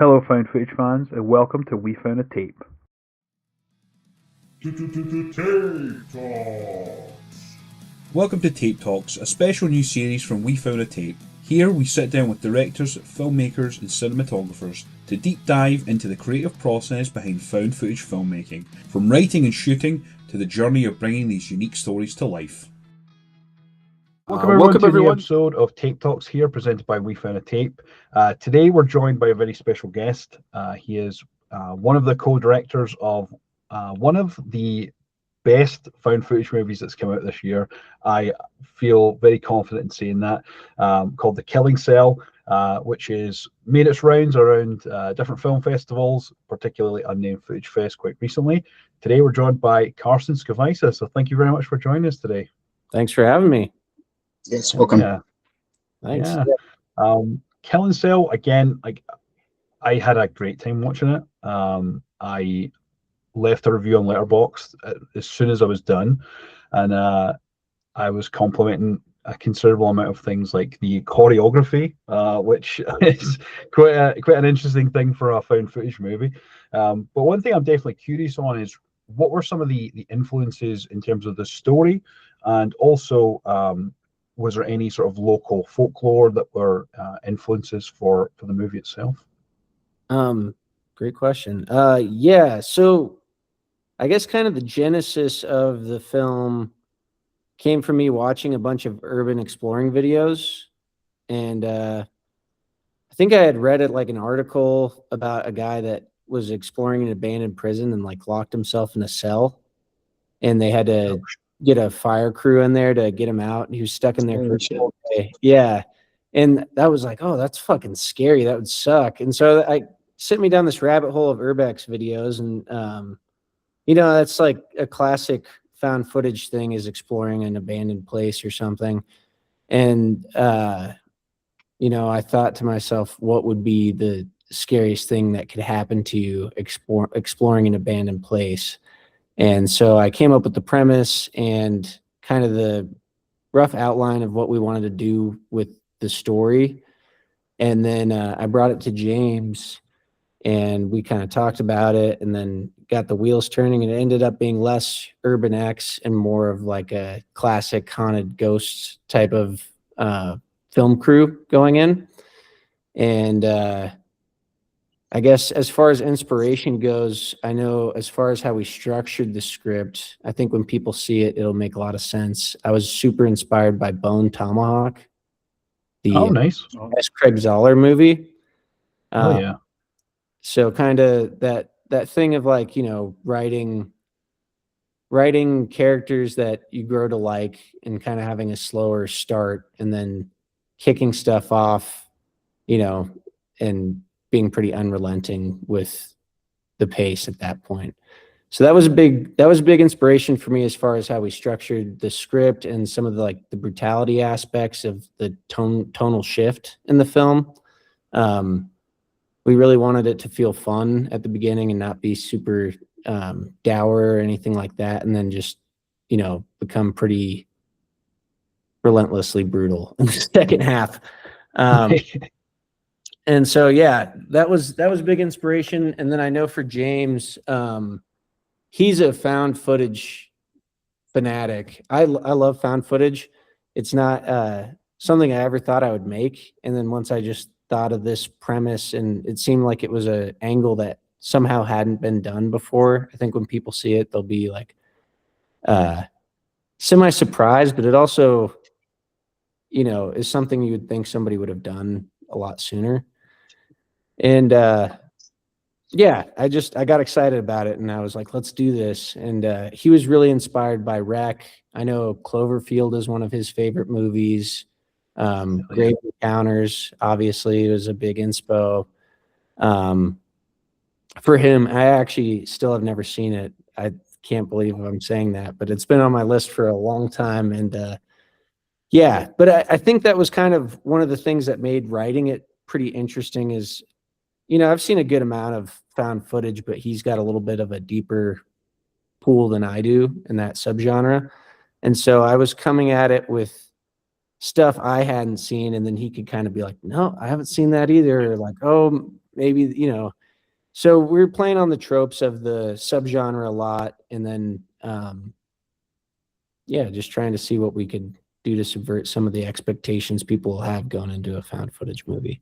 Hello, found footage fans, and welcome to We Found a Tape. Tape Talks. Welcome to Tape Talks, a special new series from We Found a Tape. Here we sit down with directors, filmmakers and cinematographers to deep dive into the creative process behind found footage filmmaking, from writing and shooting to the journey of bringing these unique stories to life. Welcome everyone to the episode of Tape Talks here, presented by We Found a Tape. Today we're joined by a very special guest. He is one of the co-directors of one of the best found footage movies that's come out this year. I feel very confident in saying that, called The Killing Cell, which has made its rounds around different film festivals, particularly Unnamed Footage Fest quite recently. Today we're joined by Karsen Schovajsa, so thank you very much for joining us today. Thanks for having me. Yes, welcome. Yeah. Thanks. Yeah. Killing Cell, again, I had a great time watching it. I left a review on Letterboxd as soon as I was done, and I was complimenting a considerable amount of things like the choreography, which is quite an interesting thing for a found footage movie. But one thing I'm definitely curious on is what were some of the influences in terms of the story, and also was there any sort of local folklore that were influences for the movie itself? Great question. Yeah, so I guess kind of the genesis of the film came from me watching a bunch of urban exploring videos, and I think I had read an article about a guy that was exploring an abandoned prison and locked himself in a cell, and they had to get a fire crew in there to get him out. He was stuck in there for a whole day. Yeah. And that was oh, that's fucking scary. That would suck. And so I sent me down this rabbit hole of urbex videos. And, that's like a classic found footage thing, is exploring an abandoned place or something. And, I thought to myself, what would be the scariest thing that could happen to you exploring an abandoned place? And so I came up with the premise and kind of the rough outline of what we wanted to do with the story. And then I brought it to James, and we kind of talked about it, and then got the wheels turning, and it ended up being less Urban X and more of a classic haunted ghost type of film crew going in. And I guess as far as inspiration goes, I know as far as how we structured the script, I think when people see it, it'll make a lot of sense. I was super inspired by Bone Tomahawk, the nice Craig Zoller movie. Oh yeah. So kind of that thing of writing characters that you grow to like, and kind of having a slower start and then kicking stuff off, and being pretty unrelenting with the pace at that point. So that was a big inspiration for me as far as how we structured the script and some of the brutality aspects of the tonal shift in the film. We really wanted it to feel fun at the beginning and not be super dour or anything like that, and then just become pretty relentlessly brutal in the second half. And so, yeah, that was big inspiration. And then I know for James, he's a found footage fanatic. I love found footage. It's not something I ever thought I would make. And then once I just thought of this premise, and it seemed like it was an angle that somehow hadn't been done before. I think when people see it, they'll be semi-surprised, but it also, is something you would think somebody would have done a lot sooner. And yeah, I got excited about it, and I was like, let's do this. And he was really inspired by Rec. I know Cloverfield is one of his favorite movies. Grave Encounters obviously was a big inspo for him. I actually still have never seen it. I can't believe I'm saying that, but it's been on my list for a long time. And yeah, but I think that was kind of one of the things that made writing it pretty interesting is, I've seen a good amount of found footage, but he's got a little bit of a deeper pool than I do in that subgenre. And so I was coming at it with stuff I hadn't seen, and then he could kind of be like, no, I haven't seen that either. Or oh, maybe, so we're playing on the tropes of the subgenre a lot, and then just trying to see what we could do to subvert some of the expectations people have going into a found footage movie.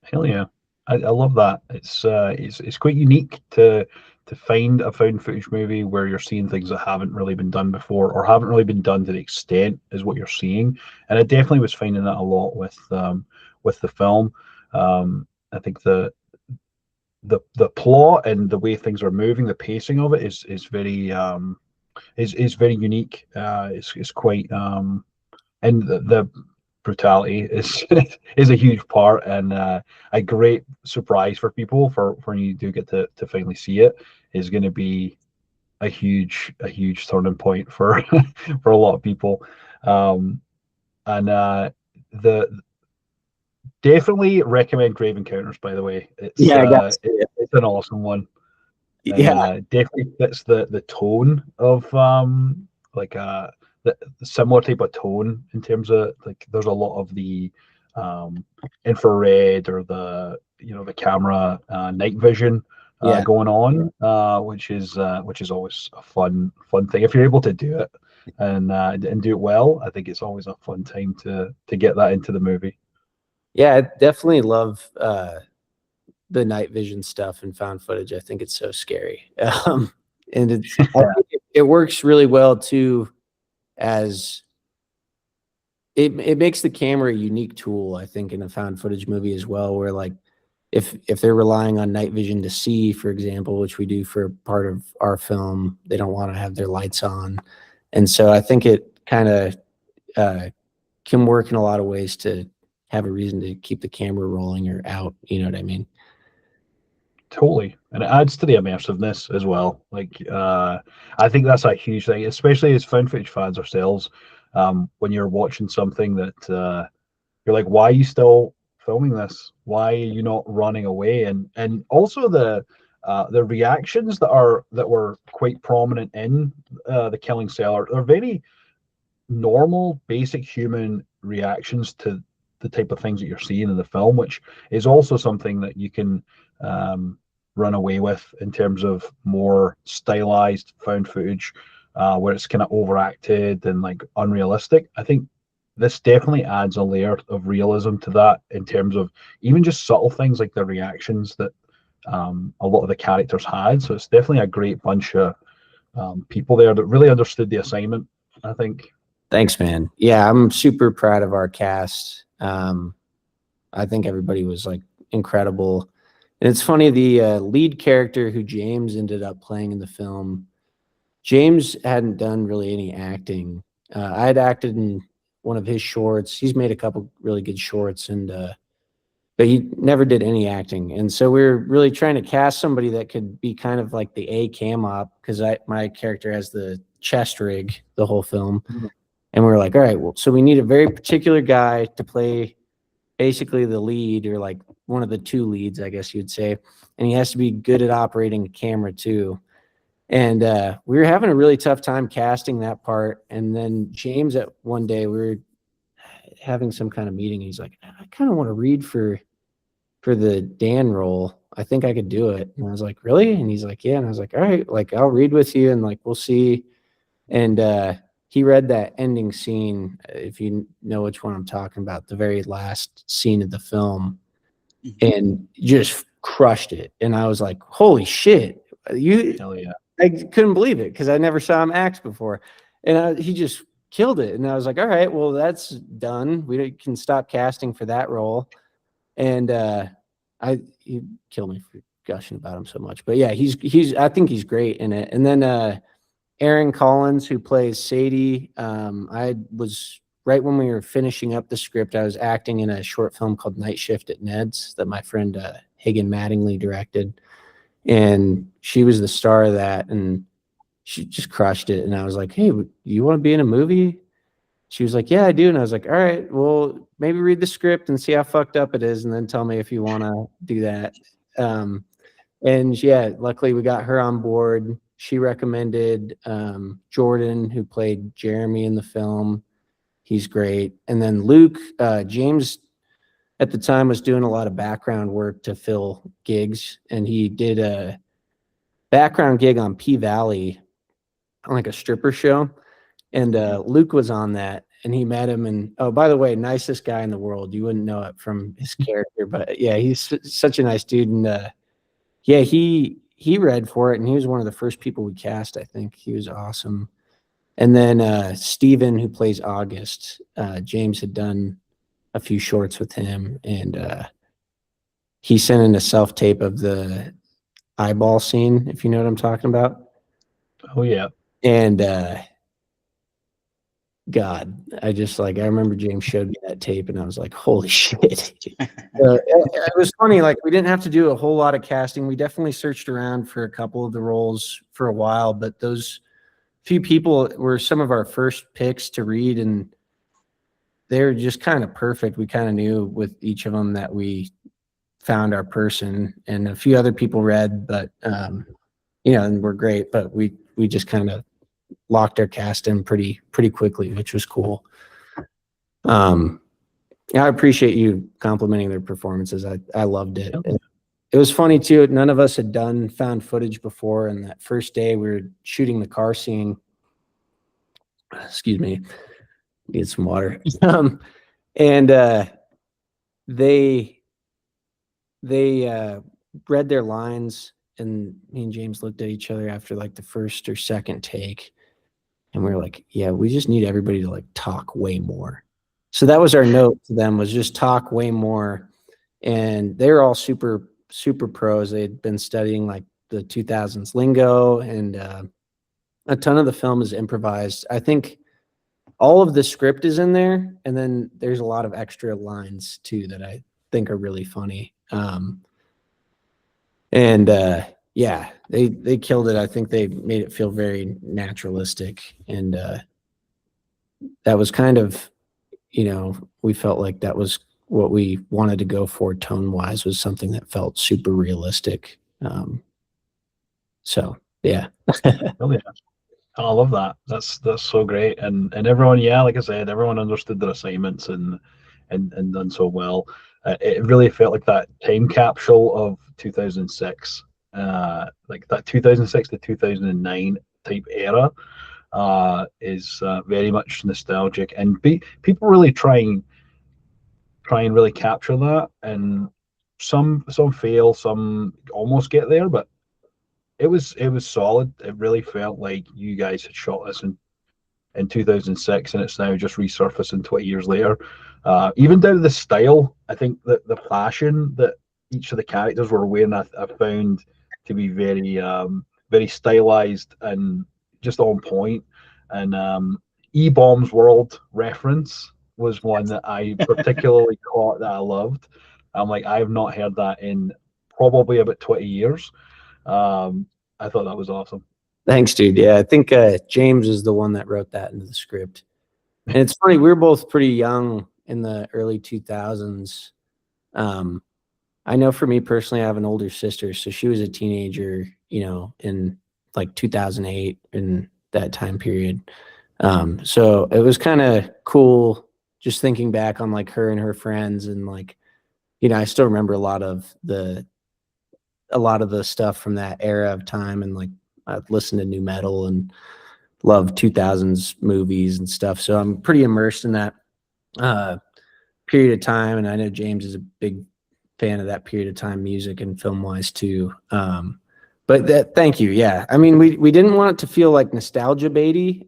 Hell yeah. I love that. It's quite unique to find a found footage movie where you're seeing things that haven't really been done before or haven't really been done to the extent as what you're seeing. And I definitely was finding that a lot with the film. I think the plot and the way things are moving, the pacing of it is very is very unique. It's quite and the brutality is is a huge part, and a great surprise for people for when you do get to finally see it is going to be a huge turning point for for a lot of people. And the definitely recommend Grave Encounters, by the way. It's an awesome one. And, definitely fits the tone of like the similar type of tone in terms of like there's a lot of the infrared or the the camera night vision going on, which is always a fun thing if you're able to do it and do it well. I think it's always a fun time to get that into the movie. Yeah, I definitely love the night vision stuff and found footage. I think it's so scary. And I think it works really well too, as it makes the camera a unique tool, I think, in a found footage movie as well, where like if they're relying on night vision to see, for example, which we do for part of our film, they don't want to have their lights on. And so I think it kind of can work in a lot of ways to have a reason to keep the camera rolling or out. You know what I mean? Totally. And it adds to the immersiveness as well. Like, I think that's a huge thing, especially as found footage fans ourselves. When you're watching something that you're like, why are you still filming this? Why are you not running away? And also the reactions that were quite prominent in the Killing Cell are very normal, basic human reactions to the type of things that you're seeing in the film, which is also something that you can run away with in terms of more stylized found footage, where it's kind of overacted and like unrealistic. I think this definitely adds a layer of realism to that in terms of even just subtle things like the reactions that a lot of the characters had. So it's definitely a great bunch of people there that really understood the assignment, I think. Thanks, man. Yeah, I'm super proud of our cast. I think everybody was like incredible. And it's funny, the lead character who James ended up playing in the film, James hadn't done really any acting. I had acted in one of his shorts. He's made a couple really good shorts, and but he never did any acting. And so we were really trying to cast somebody that could be kind of like the A cam op, because my character has the chest rig the whole film. Mm-hmm. And we were like, all right, well, so we need a very particular guy to play basically the lead, or like one of the two leads, I guess you'd say. And he has to be good at operating a camera too. And we were having a really tough time casting that part. And then James, at one day, we were having some kind of meeting. He's like, I kind of want to read for the Dan role. I think I could do it. And I was like, really? And he's like, yeah. And I was like, all right, like I'll read with you and like we'll see. And he read that ending scene, if you know which one I'm talking about, the very last scene of the film, and just crushed it. And I was like, holy shit. Hell yeah. I couldn't believe it because I never saw him act before. And he just killed it. And I was like, all right, well, that's done. We can stop casting for that role. And he killed me for gushing about him so much. But yeah, I think he's great in it. And then Aaron Collins, who plays Sadie, I was right when we were finishing up the script, I was acting in a short film called Night Shift at Ned's that my friend Hagen Mattingly directed. And she was the star of that, and she just crushed it. And I was like, hey, you want to be in a movie? She was like, yeah, I do. And I was like, all right, well, maybe read the script and see how fucked up it is, and then tell me if you want to do that. And yeah, luckily we got her on board. She recommended Jordan, who played Jeremy in the film. He's great. And then Luke, James at the time was doing a lot of background work to fill gigs, and he did a background gig on P Valley, on like a stripper show, and Luke was on that, and he met him. And oh, by the way, nicest guy in the world. You wouldn't know it from his character, but yeah, he's such a nice dude. And yeah, he read for it, and he was one of the first people we cast. I think he was awesome. And then Steven, who plays August, James had done a few shorts with him, and he sent in a self-tape of the eyeball scene, if you know what I'm talking about. Oh yeah. And God, I remember James showed me that tape, and I was like, holy shit. It was funny. Like, we didn't have to do a whole lot of casting. We definitely searched around for a couple of the roles for a while, but those few people were some of our first picks to read, and they're just kind of perfect. We kind of knew with each of them that we found our person, and a few other people read, but and we're great, but we just kind of locked our cast in pretty quickly, which was cool. I appreciate you complimenting their performances. I loved it. It was funny too. None of us had done found footage before, and that first day we were shooting the car scene. Excuse me, need some water. And they read their lines, and me and James looked at each other after like the first or second take, and we were like, yeah, we just need everybody to like talk way more. So that was our note to them, was just talk way more. And they were all super pros. They'd been studying like the 2000s lingo, and a ton of the film is improvised. I think all of the script is in there, and then there's a lot of extra lines too that I think are really funny. Yeah, they killed it. I think they made it feel very naturalistic, and that was kind of, we felt like that was what we wanted to go for tone wise, was something that felt super realistic. So yeah. Oh, yeah. I love that. That's so great. And everyone, yeah, like I said, everyone understood their assignments and done so well. It really felt like that time capsule of 2006, like that 2006 to 2009 type era, is very much nostalgic, and people really try and really capture that. And some fail, some almost get there, but it was solid. It really felt like you guys had shot this in 2006, and it's now just resurfacing 20 years later. Even down to the style, I think that the fashion that each of the characters were wearing, I found to be very stylized and just on point. And E-Bomb's World reference was one that I particularly caught, that I loved. I'm like, I have not heard that in probably about 20 years. I thought that was awesome. Thanks, dude. Yeah, I think James is the one that wrote that into the script. And it's funny, we were both pretty young in the early 2000s. I know for me personally, I have an older sister, so she was a teenager, in like 2008, in that time period. So it was kind of cool just thinking back on like her and her friends, and like, I still remember a lot of the stuff from that era of time, and like I've listened to new metal and love 2000s movies and stuff. So I'm pretty immersed in that period of time. And I know James is a big fan of that period of time, music and film wise too. But thank you. Yeah. I mean, we didn't want it to feel like nostalgia baity.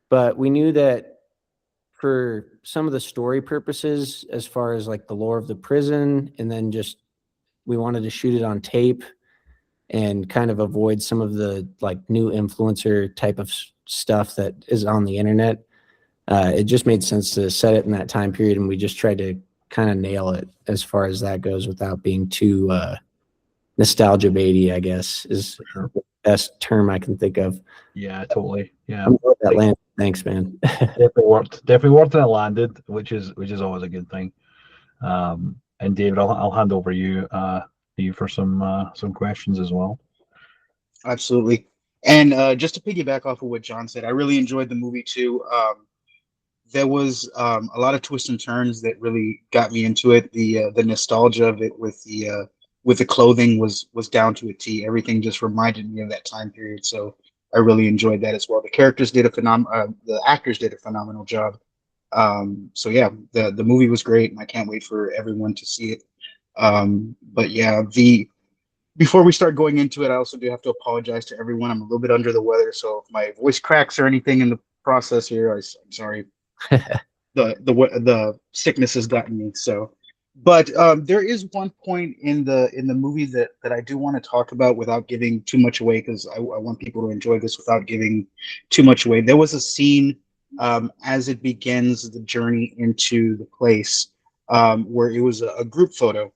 But we knew that for some of the story purposes, as far as like the lore of the prison, and then just, we wanted to shoot it on tape and kind of avoid some of the like new influencer type of stuff that is on the internet. It just made sense to set it in that time period, and we just tried to kind of nail it as far as that goes without being too nostalgia baity, I guess, is the best term I can think of. Yeah, totally. Yeah, I'm glad that landed. Thanks, man. definitely worked, and it landed, which is always a good thing. And David, I'll hand over you for some questions as well. Absolutely. And just to piggyback off of what John said, I really enjoyed the movie too. there was a lot of twists and turns that really got me into it. The nostalgia of it with the clothing was down to a T. Everything just reminded me of that time period. So I really enjoyed that as well. The characters did the actors did a phenomenal job. So yeah, the movie was great, and I can't wait for everyone to see it. But yeah, before we start going into it, I also do have to apologize to everyone. I'm a little bit under the weather, so if my voice cracks or anything in the process here, I'm sorry. The sickness has gotten me. So, but there is one point in the movie that I do want to talk about without giving too much away, because I want people to enjoy this without giving too much away. There was a scene as it begins the journey into the place where it was a group photo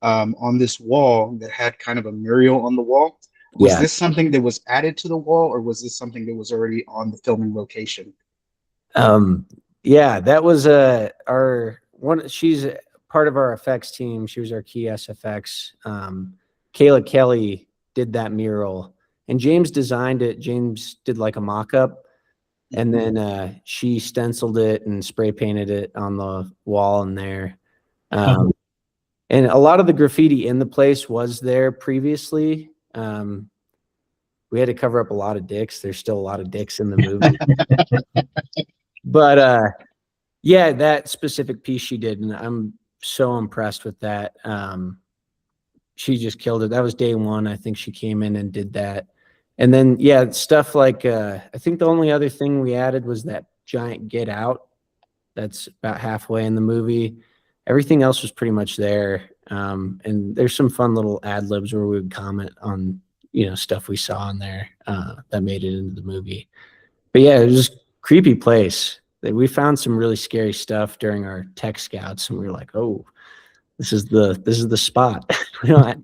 on this wall that had kind of a mural on the wall. Was Yeah. this something that was added to the wall, or was this something that was already on the filming location? Yeah, that was our one. She's part of our effects team. She was our key SFX. Kayla Kelly did that mural, and James designed it. James did like a mock-up, and then she stenciled it and spray painted it on the wall in there. And a lot of the graffiti in the place was there previously. We had to cover up a lot of dicks. There's still a lot of dicks in the movie. But yeah, that specific piece she did, and I'm so impressed with that. She just killed it. That was day one. I think she came in and did that. And then yeah, stuff like I think the only other thing we added was that giant get out. That's about halfway in the movie. Everything else was pretty much there. And there's some fun little ad libs where we would comment on, stuff we saw in there that made it into the movie. But yeah, it was just a creepy place. We found some really scary stuff during our tech scouts, and we were like, "Oh, this is the spot." Yeah,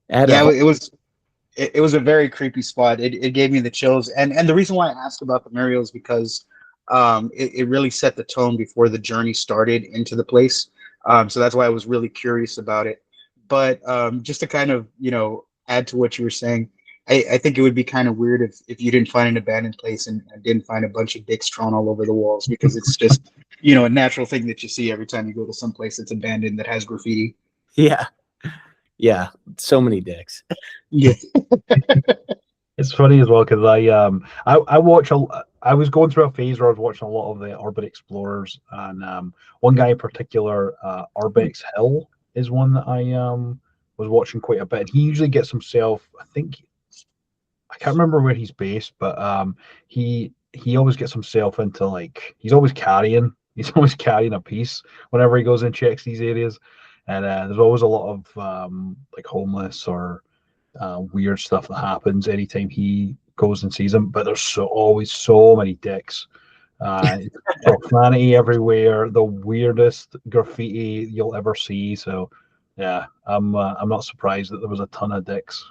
it was a very creepy spot. It gave me the chills, and the reason why I asked about the mural is because it really set the tone before the journey started into the place. So that's why I was really curious about it. But just to kind of add to what you were saying, I think it would be kind of weird if you didn't find an abandoned place and didn't find a bunch of dicks drawn all over the walls, because it's just a natural thing that you see every time you go to some place that's abandoned that has graffiti. Yeah, so many dicks. Yeah. It's funny as well because I was going through a phase where I was watching a lot of the urban explorers, and one guy in particular, Urbex Hill, is one that I was watching quite a bit. And he usually gets himself, I can't remember where he's based, but he always gets himself into he's always carrying a piece whenever he goes and checks these areas, and there's always a lot of homeless or weird stuff that happens anytime he goes and sees them. But there's always so many dicks, profanity everywhere, the weirdest graffiti you'll ever see. So yeah, I'm not surprised that there was a ton of dicks.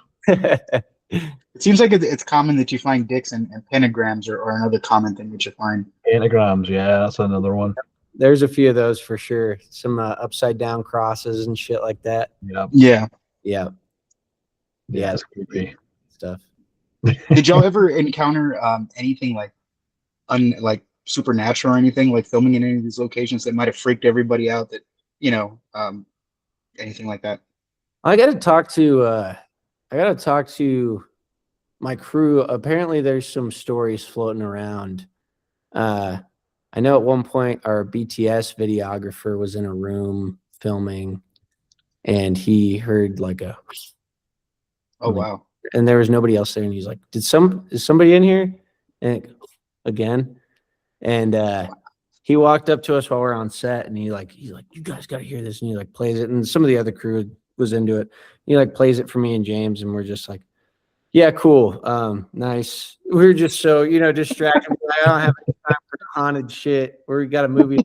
It seems like it's common that you find dicks and pentagrams are another common thing that you find. Pentagrams, yeah, that's another one. There's a few of those for sure. Some upside down crosses and shit like that. Yeah. It's creepy stuff. Did y'all ever encounter anything like supernatural or anything, like filming in any of these locations that might have freaked everybody out, that anything like that? I gotta talk to my crew. Apparently there's some stories floating around. I know at one point our BTS videographer was in a room filming, and he heard Wow. And there was nobody else there, and he's like, is somebody in here? And again, and he walked up to us while we're on set, and he's like, you guys got to hear this, and he plays it, and some of the other crew was into it. He plays it for me and James, and we're just like, yeah, cool, nice. We were just so distracted. I don't have any time for haunted shit. We got a movie.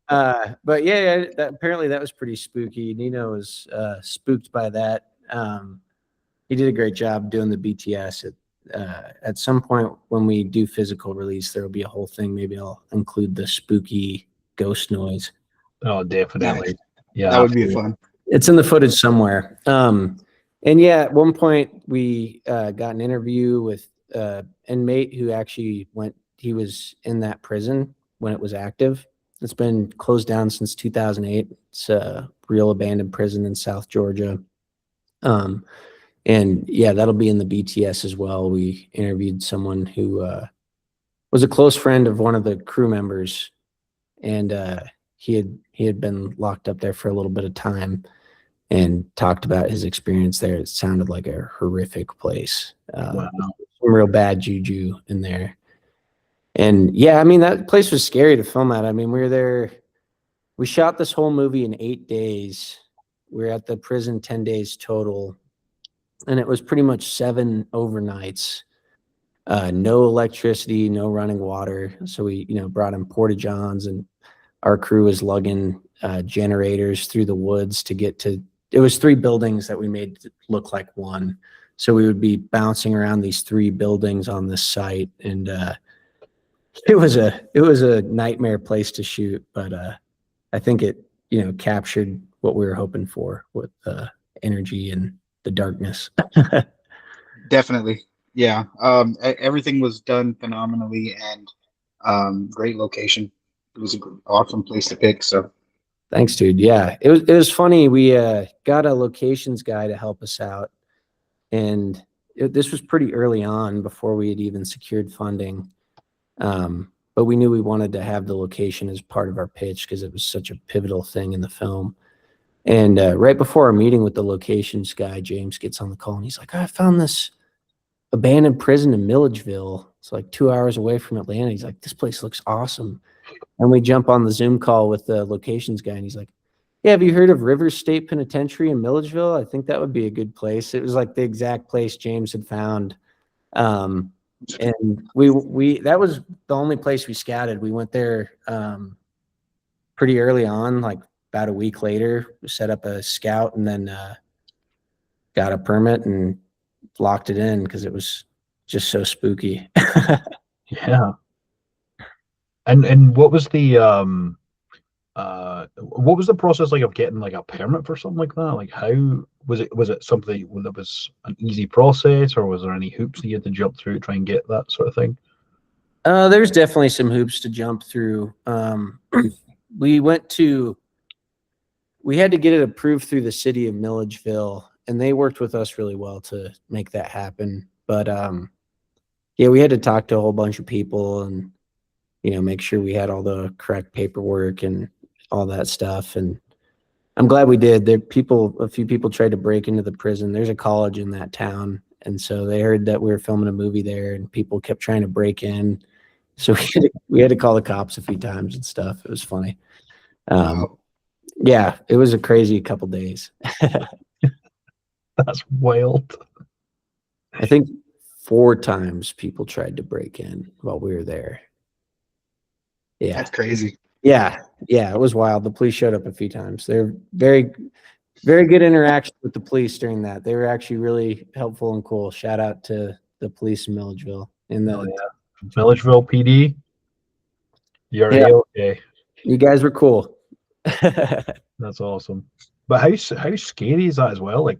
But yeah, apparently that was pretty spooky. Nino was spooked by that. He did a great job doing the BTS. At some point when we do physical release, there will be a whole thing. Maybe I'll include the spooky ghost noise. Oh, definitely. Yeah, that would be fun. It's in the footage somewhere. And yeah, at one point we got an interview with inmate who actually he was in that prison when it was active. It's been closed down since 2008. It's a real abandoned prison in South Georgia. And yeah, that'll be in the BTS as well. We interviewed someone who was a close friend of one of the crew members, and he had been locked up there for a little bit of time, and talked about his experience there. It sounded like a horrific place. Wow. Some real bad juju in there. And yeah, I mean, that place was scary to film at. I mean, we were there. We shot this whole movie in 8 days. We were at the prison 10 days total. And it was pretty much 7 overnights. No electricity, no running water. So we, brought in porta-johns, and our crew was lugging generators through the woods to get to, it was 3 buildings that we made look like one. So we would be bouncing around these 3 buildings on this site. And it was a nightmare place to shoot, but I think it, captured what we were hoping for with the energy and the darkness. Definitely. Yeah. Everything was done phenomenally, and great location. It was an awesome place to pick. So Thanks, dude. Yeah, it was funny. We got a locations guy to help us out, and this was pretty early on before we had even secured funding. But we knew we wanted to have the location as part of our pitch because it was such a pivotal thing in the film. And right before our meeting with the locations guy, James gets on the call, and he's like, I found this abandoned prison in Milledgeville. It's like 2 hours away from Atlanta. He's like, this place looks awesome. And we jump on the Zoom call with the locations guy, and he's like, yeah, have you heard of Rivers State Penitentiary in Milledgeville? I think that would be a good place. It was like the exact place James had found. And we that was the only place we scouted. We went there pretty early on, like about a week later. We set up a scout, and then got a permit and locked it in because it was just so spooky. Yeah. And what was the process like of getting like a permit for something like that? Like, how was it something that was an easy process, or was there any hoops that you had to jump through to try and get that sort of thing? There's definitely some hoops to jump through. We had to get it approved through the city of Milledgeville, and they worked with us really well to make that happen. But yeah, we had to talk to a whole bunch of people and make sure we had all the correct paperwork and all that stuff. And I'm glad we did. A few people tried to break into the prison. There's a college in that town, and so they heard that we were filming a movie there, and people kept trying to break in. So we had to call the cops a few times and stuff. It was funny. Yeah, it was a crazy couple days. That's wild. I think 4 times people tried to break in while we were there. Yeah, that's crazy. Yeah, it was wild. The police showed up a few times. They're very, very good interaction with the police during that. They were actually really helpful and cool. Shout out to the police in Milledgeville. Milledgeville PD. You're okay. You guys were cool. That's awesome. But how scary is that as well? Like,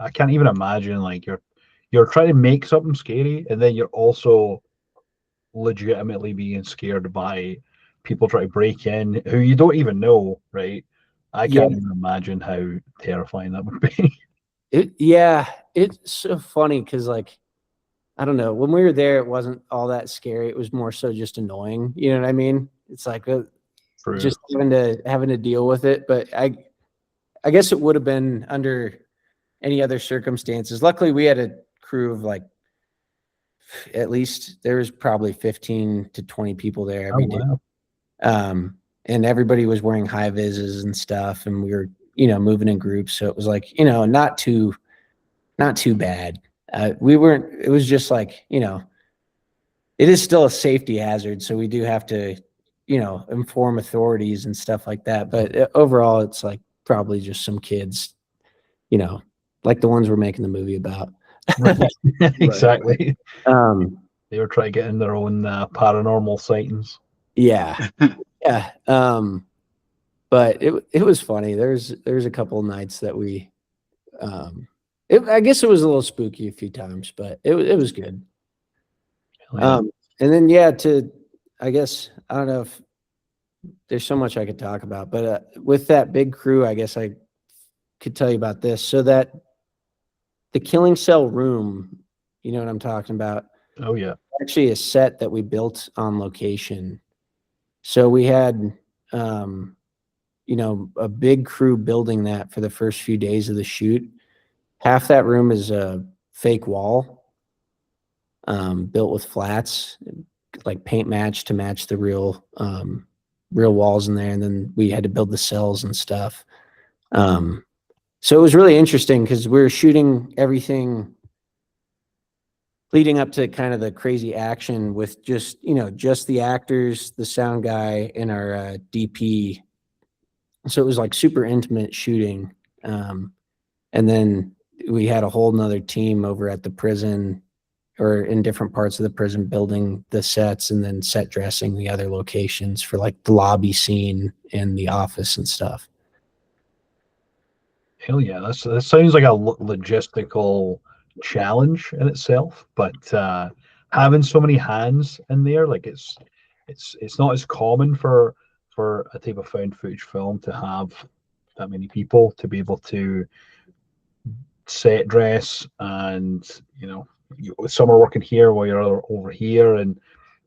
I can't even imagine, like, you're trying to make something scary, and then you're also legitimately being scared by people trying to break in who you don't even know, right? I can't even imagine how terrifying that would be. It's so funny because, like, I don't know, when we were there, it wasn't all that scary. It was more so just annoying. You know what I mean? It's like just having to deal with it. But I guess it would have been under any other circumstances. Luckily, we had a crew of like, at least there was probably 15 to 20 people there every day. And everybody was wearing high vises and stuff, and we were, moving in groups. So it was like, not too bad. It was just like, it is still a safety hazard. So we do have to, inform authorities and stuff like that. But overall, it's like probably just some kids, like the ones we're making the movie about. Exactly. They were trying to get in their own paranormal sightings. Yeah. Yeah. But it was funny. There's a couple of nights that we, I guess it was a little spooky a few times, but it was good. Yeah. And then, to I guess, I don't know if there's so much I could talk about, but with that big crew, I guess I could tell you about this. So that the killing cell room, you know what I'm talking about? Oh yeah. Actually a set that we built on location. So we had, you know, a big crew building that for the first few days of the shoot. Half that room is a fake wall, built with flats, like paint match to match the real walls in there. And then we had to build the cells and stuff. So it was really interesting because we were shooting everything leading up to kind of the crazy action with just, you know, just the actors, the sound guy, and our DP. So it was like super intimate shooting. And then we had a whole nother team over at the prison or in different parts of the prison building the sets and then set dressing the other locations for like the lobby scene and the office and stuff. Hell yeah, that sounds like a logistical challenge in itself. But having so many hands in there, like it's not as common for a type of found footage film to have that many people to be able to set dress, and you know, some are working here while you're over here, and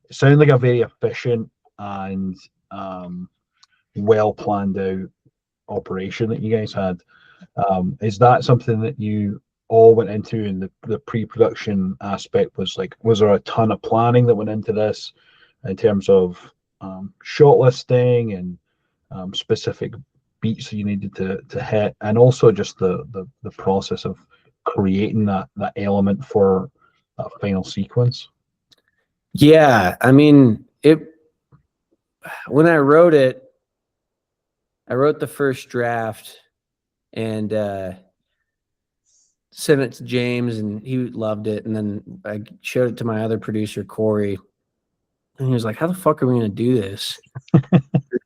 it sounds like a very efficient and well planned out operation that you guys had. Is that something that you all went into, and the pre-production aspect was there a ton of planning that went into this in terms of shot listing and specific beats that you needed to hit, and also just the process of creating that element for that final sequence? Yeah, I mean, when I wrote it, I wrote the first draft and sent it to James, and he loved it. And then I showed it to my other producer, Corey, and he was like, "How the fuck are we going to do this?"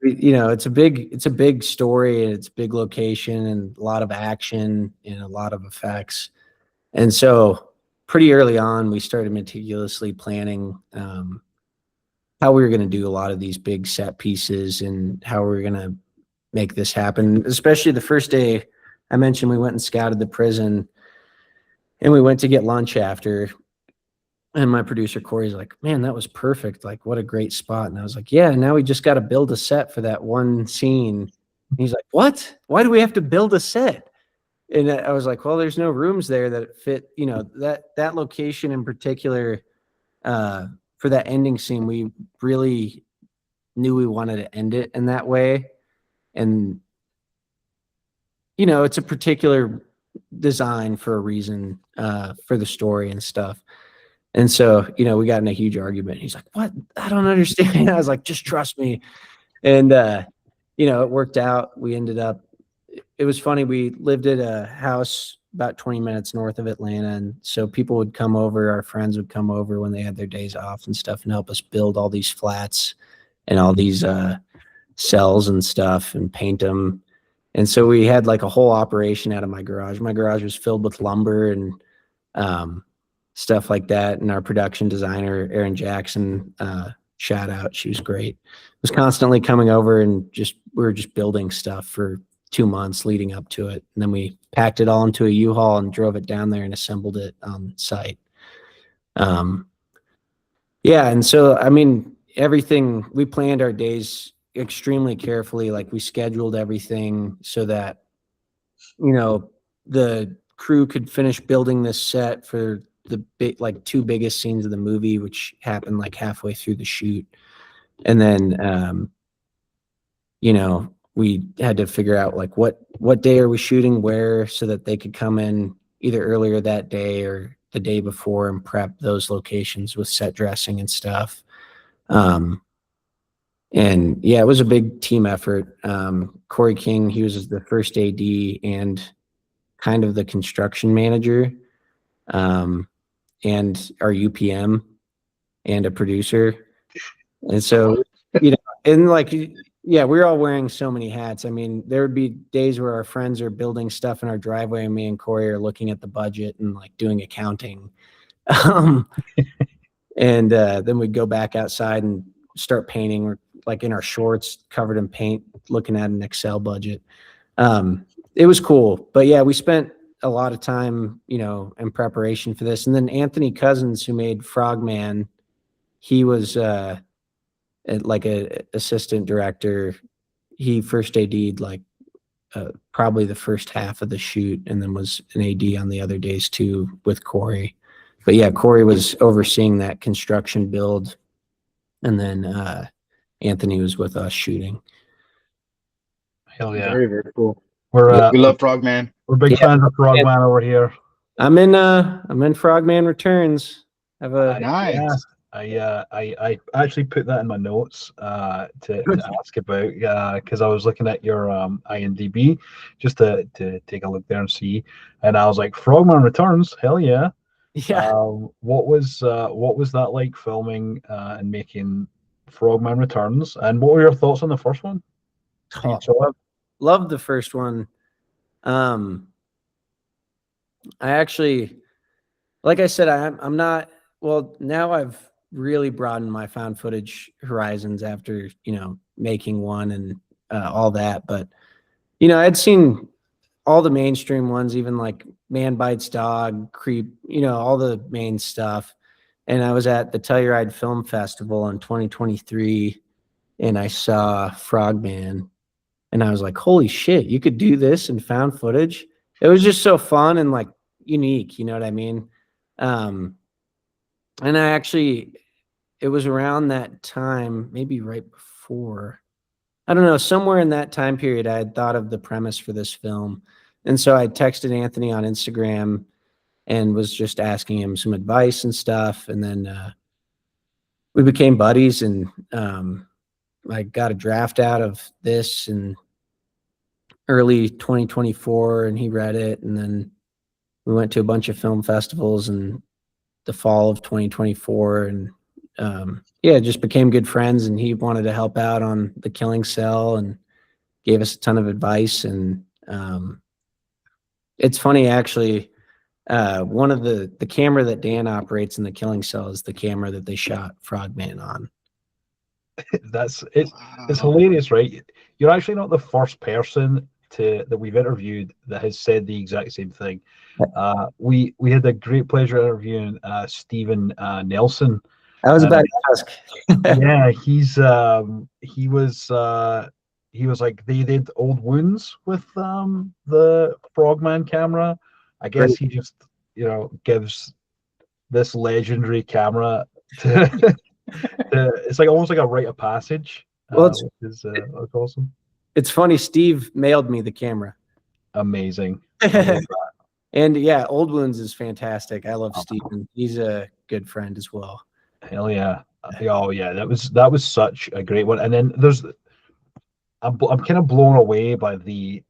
You know, it's a big story, and it's a big location, and a lot of action, and a lot of effects. And so, pretty early on, we started meticulously planning how we were going to do a lot of these big set pieces and how we were going to make this happen. Especially the first day, I mentioned we went and scouted the prison, and we went to get lunch after. And my producer Corey's like, "Man, that was perfect. Like, what a great spot." And I was like, "Yeah, now we just got to build a set for that one scene." And he's like, "What? Why do we have to build a set?" And I was like, "Well, there's no rooms there that fit, you know, that location in particular, for that ending scene. We really knew we wanted to end it in that way. And, you know, it's a particular design for a reason, for the story and stuff. And so, you know, we got in a huge argument. He's like, "What? I don't understand." I was like, "Just trust me." And, you know, it worked out. We ended up, it was funny. We lived at a house about 20 minutes north of Atlanta. And so people would come over, our friends would come over when they had their days off and stuff and help us build all these flats and all these cells and stuff and paint them. And so we had like a whole operation out of my garage. My garage was filled with lumber and stuff like that. And our production designer, Erin Jackson, shout out, she was great, was constantly coming over and we were just building stuff for 2 months leading up to it. And then we packed it all into a U-Haul and drove it down there and assembled it on site. Yeah. And so, I mean, everything, we planned our days extremely carefully. Like we scheduled everything so that, you know, the crew could finish building this set for the like 2 biggest scenes of the movie, which happened like halfway through the shoot. And then, you know, we had to figure out like what day are we shooting where, so that they could come in either earlier that day or the day before and prep those locations with set dressing and stuff. And yeah, it was a big team effort. Corey King, he was the first AD and kind of the construction manager, and our UPM and a producer. And so, you know, and like, yeah, we're all wearing so many hats. I mean, there would be days where our friends are building stuff in our driveway and me and Corey are looking at the budget and like doing accounting. And then we'd go back outside and start painting. We're like in our shorts, covered in paint, looking at an Excel budget. It was cool, but yeah, we spent a lot of time, in preparation for this. And then Anthony Cousins, who made Frogman, he was like a assistant director. He first AD'd like probably the first half of the shoot, and then was an AD on the other days too with Corey. But yeah, Corey was overseeing that construction build, and then Anthony was with us shooting. Hell yeah. Very, very cool. We love Frogman. We're big fans of Frogman over here. I'm in Frogman Returns. Nice. I actually put that in my notes to ask about, because I was looking at your IMDb just to take a look there and see, and I was like, Frogman Returns, hell yeah. Yeah. What was that like, filming and making Frogman Returns, and what were your thoughts on the first one? Loved the first one. I actually, like I said, I'm not, well, now I've really broadened my found footage horizons after, making one and all that. But, I'd seen all the mainstream ones, even like Man Bites Dog, Creep, all the main stuff. And I was at the Telluride Film Festival in 2023, and I saw Frogman, and I was like, holy shit, you could do this in found footage. It was just so fun and like unique, you know what I mean? And it was around that time, maybe right before, I don't know, somewhere in that time period, I had thought of the premise for this film. And so I texted Anthony on Instagram and was just asking him some advice and stuff. And then we became buddies, and I got a draft out of this in early 2024, and he read it. And then we went to a bunch of film festivals in the fall of 2024, and just became good friends. And he wanted to help out on The Killing Cell and gave us a ton of advice. And it's funny, actually, one of the camera that Dan operates in The Killing Cell is the camera that they shot Frogman on. It's hilarious, right? You're actually not the first person that we've interviewed that has said the exact same thing. We had the great pleasure interviewing Stephen Nelson. I was about to ask. Yeah, he was like, they did Old Wounds with the Frogman camera. I guess he just gives this legendary camera to it's like almost like a rite of passage. Which is awesome. It's funny, Steve mailed me the camera. Amazing. And yeah, Old Wounds is fantastic. I love Steven. He's a good friend as well. Hell yeah. Oh yeah, that was such a great one. And then I'm kind of blown away by the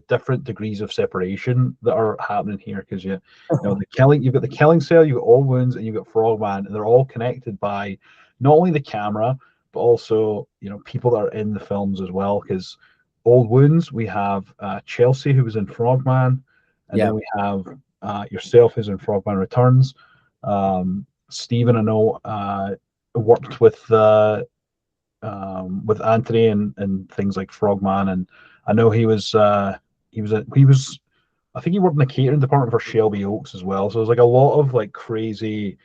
different degrees of separation that are happening here, because you've got the Killing Cell, you've got Old Wounds, and you've got Frogman, and they're all connected by not only the camera but also people that are in the films as well. Because Old Wounds, we have Chelsea, who was in Frogman, and then we have yourself, who's in Frogman Returns. Stephen, I know, worked with Anthony and things like Frogman, and I know I think he worked in the catering department for Shelby Oaks as well. So there's like a lot of like crazy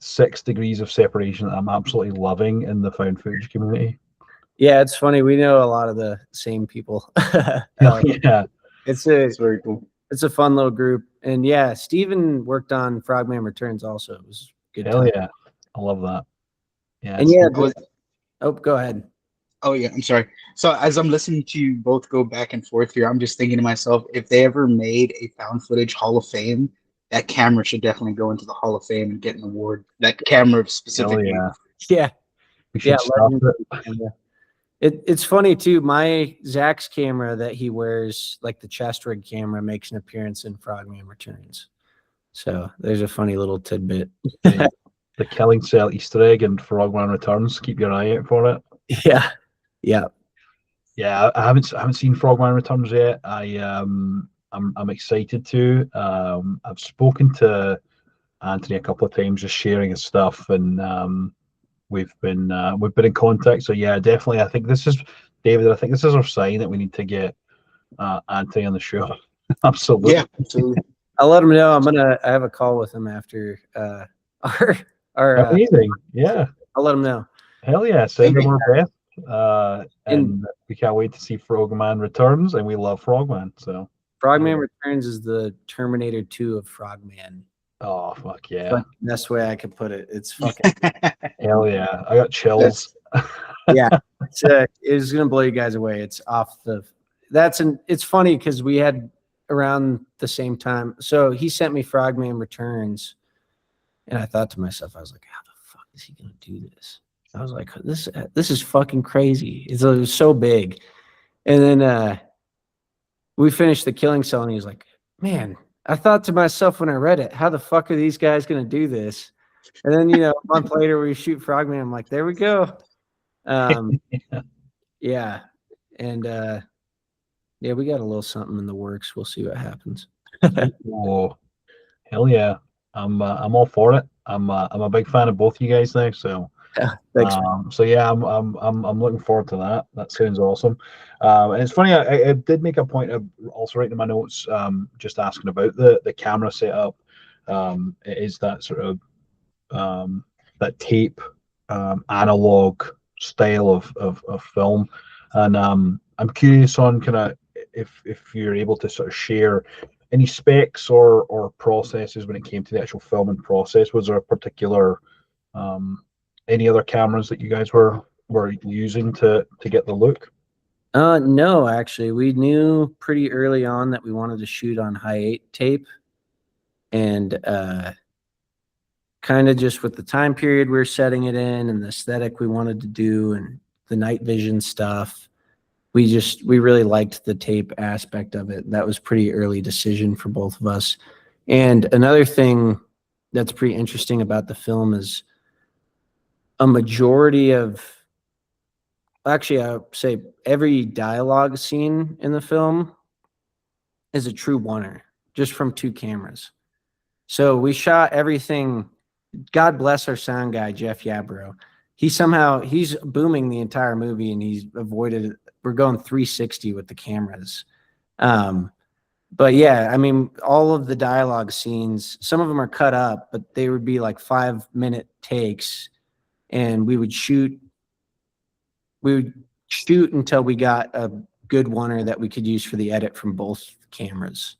6 degrees of separation that I'm absolutely loving in the found footage community. Yeah, it's funny. We know a lot of the same people. Yeah, it's very cool. It's a fun little group. And yeah, Steven worked on Frogman Returns also. It was good. Hell yeah, I love that. Yeah, and yeah. Go ahead. Oh yeah, I'm sorry. So as I'm listening to you both go back and forth here, I'm just thinking to myself, if they ever made a found footage Hall of Fame, that camera should definitely go into the Hall of Fame and get an award. That camera specifically. Yeah. We should stop it. It's funny too. My Zach's camera that he wears, like the chest rig camera, makes an appearance in Frogman Returns. So there's a funny little tidbit. The Killing Cell Easter egg and Frogman Returns. Keep your eye out for it. Yeah. I haven't seen Frogman Returns yet. I'm excited to. I've spoken to Anthony a couple of times, just sharing his stuff, and we've been in contact. So yeah, definitely. I think this is David. I think this is our sign that we need to get Anthony on the show. Absolutely. Yeah, absolutely. I'll let him know. I have a call with him after our Amazing. Yeah. I'll let him know. Hell yeah. Send Thank him you. our best. And we can't wait to see Frogman Returns, and we love Frogman. So Frogman Returns is the Terminator 2 of Frogman. oh fuck yeah. But best way I could put it. It's fucking Hell yeah. I got chills. yeah. It's gonna blow you guys away. It's off the it's funny because we had around the same time. So he sent me Frogman Returns, and I thought to myself, I was like, how the fuck is he gonna do this? I was like, this is fucking crazy. It was so big. And then we finished The Killing Cell, and he was like, man, I thought to myself when I read it, how the fuck are these guys gonna do this? And then a month later we shoot Frogman. I'm like, there we go. Yeah. And yeah, we got a little something in the works. We'll see what happens. Whoa. Hell yeah. I'm all for it. I'm a big fan of both you guys now, so Thanks. so yeah, I'm looking forward to that. That sounds awesome. And it's funny, I did make a point of also writing in my notes, just asking about the camera setup. It is that sort of that tape analog style of film, and I'm curious on kind of if you're able to sort of share any specs or processes when it came to the actual filming process. Was there a particular any other cameras that you guys were using to get the look? No, actually, we knew pretty early on that we wanted to shoot on high 8 tape, and kind of just with the time period we were setting it in and the aesthetic we wanted to do and the night vision stuff, we really liked the tape aspect of it. That was pretty early decision for both of us. And another thing that's pretty interesting about the film is a majority of, actually, I would say every dialogue scene in the film is a true oneer, just from 2 cameras. So we shot everything. God bless our sound guy, Jeff Yabro. He's booming the entire movie, and he's avoided it. We're going 360 with the cameras. But yeah, I mean, all of the dialogue scenes, some of them are cut up, but they would be like 5-minute takes, and we would shoot until we got a good oneer that we could use for the edit from both cameras,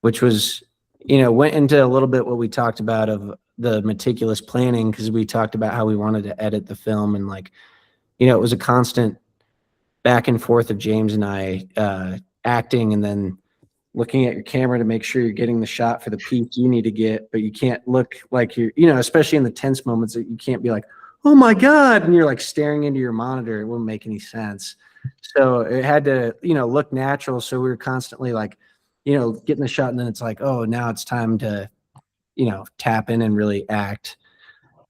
which was, went into a little bit what we talked about of the meticulous planning, because we talked about how we wanted to edit the film, and it was a constant back and forth of James and I acting, and then looking at your camera to make sure you're getting the shot for the peak you need to get, but you can't look like you're, especially in the tense moments, that you can't be like, oh my God, and you're like staring into your monitor. It wouldn't make any sense. So it had to, look natural. So we were constantly like, getting the shot, and then it's like, oh, now it's time to, tap in and really act.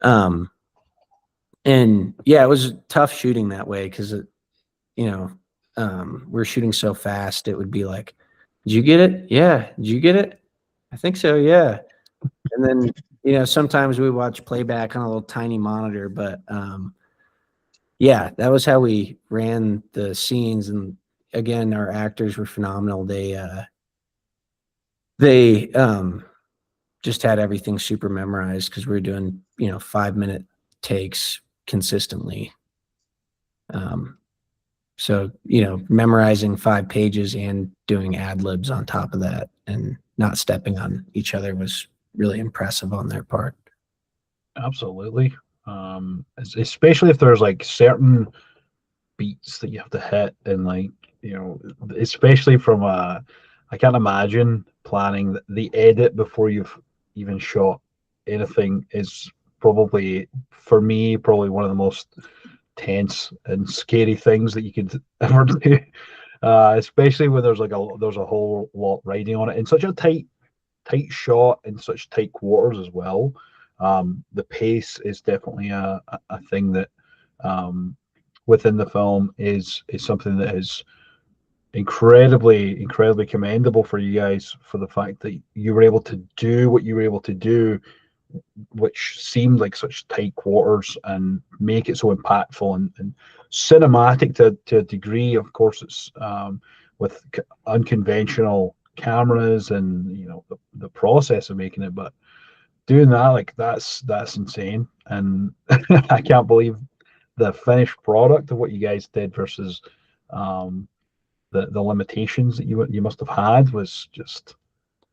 And yeah, it was tough shooting that way, because we're shooting so fast. It would be like, did you get it? Yeah. Did you get it? I think so. Yeah. And then, sometimes we watch playback on a little tiny monitor, but yeah, that was how we ran the scenes. And again, our actors were phenomenal. They just had everything super memorized, because we were doing, 5-minute takes consistently. So, memorizing 5 pages and doing ad libs on top of that and not stepping on each other was really impressive on their part. Absolutely. Especially if there's like certain beats that you have to hit, and especially from I can't imagine planning the edit before you've even shot anything is probably, for me, probably one of the most tense and scary things that you could ever do, especially when there's a whole lot riding on it in such a tight shot in such tight quarters as well. The pace is definitely a thing that within the film is something that is incredibly commendable for you guys, for the fact that you were able to do what you were able to do which seemed like such tight quarters and make it so impactful and cinematic to a degree. Of course, it's with unconventional cameras and the process of making it, but doing that, like, that's insane. And I can't believe the finished product of what you guys did versus the limitations that you must have had was just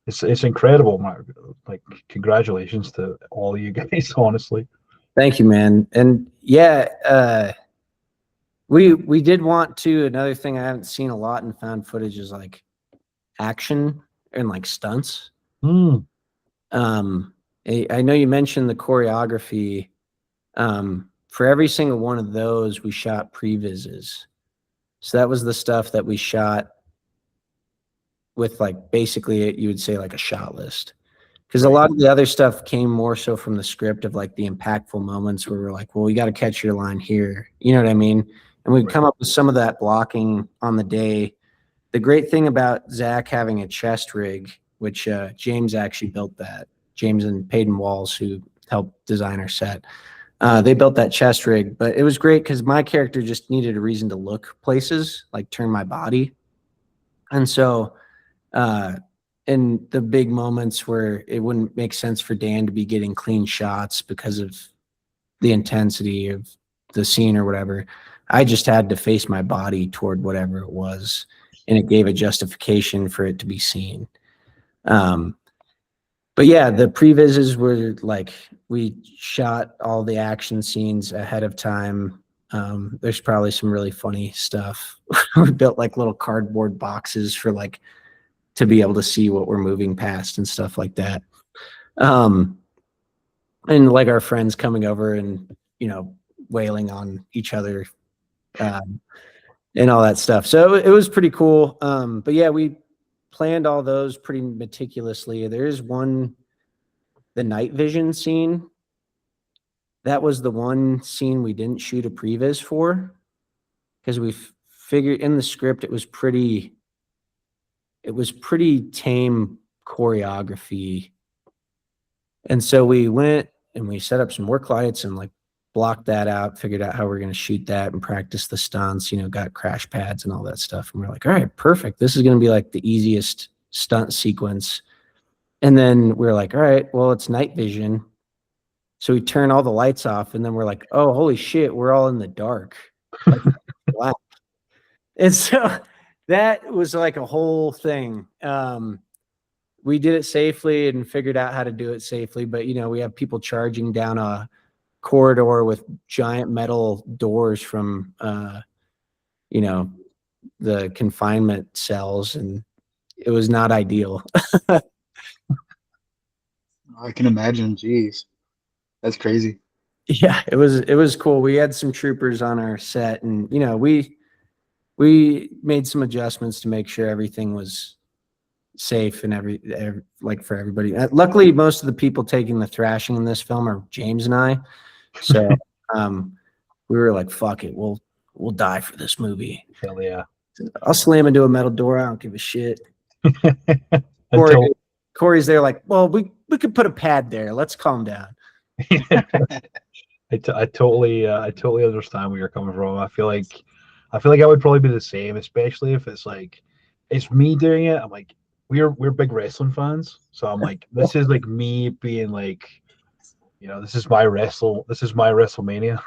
it's incredible. Like, congratulations to all of you guys, honestly. Thank you, man. And yeah, we did want to. Another thing I haven't seen a lot in found footage is like action and like stunts. Mm. I know you mentioned the choreography. For every single one of those, we shot previses. So that was the stuff that we shot with, like, basically you would say like a shot list. Because a lot of the other stuff came more so from the script of like the impactful moments where we're like, well, we got to catch your line here. You know what I mean? And we'd come up with some of that blocking on the day. The great thing about Zach having a chest rig, which James actually built that. James and Peyton Walls, who helped design our set. They built that chest rig, but it was great because my character just needed a reason to look places, like turn my body. And so in the big moments where it wouldn't make sense for Dan to be getting clean shots because of the intensity of the scene or whatever, I just had to face my body toward whatever it was, and it gave a justification for it to be seen. But yeah, the previses were like, we shot all the action scenes ahead of time. There's probably some really funny stuff. We built like little cardboard boxes for like to be able to see what we're moving past and stuff like that. And like our friends coming over and, wailing on each other, and all that stuff. So it was pretty cool. But yeah, we planned all those pretty meticulously. There is one, the night vision scene. That was the one scene we didn't shoot a previs for because we figured in the script it was pretty tame choreography. And so we went and we set up some work lights and like blocked that out, figured out how we're going to shoot that and practice the stunts, got crash pads and all that stuff. And we're like, all right, perfect. This is going to be like the easiest stunt sequence. And then we're like, all right, well, it's night vision. So we turn all the lights off and then we're like, oh, holy shit, we're all in the dark. Like, black. And so that was like a whole thing. We did it safely and figured out how to do it safely. But, we have people charging down a corridor with giant metal doors from, the confinement cells. And it was not ideal. I can imagine. Jeez, that's crazy. Yeah, it was cool. We had some troopers on our set and, we made some adjustments to make sure everything was safe and like for everybody. Luckily, most of the people taking the thrashing in this film are James and I. So we were like, fuck it, we'll die for this movie. Hell yeah. I'll slam into a metal door. I don't give a shit. Corey's there like, well, we could put a pad there. Let's calm down. I totally understand where you're coming from. I feel like I would probably be the same, especially if it's like it's me doing it. I'm like, we're big wrestling fans, so I'm like, this is like me being like, this is my WrestleMania.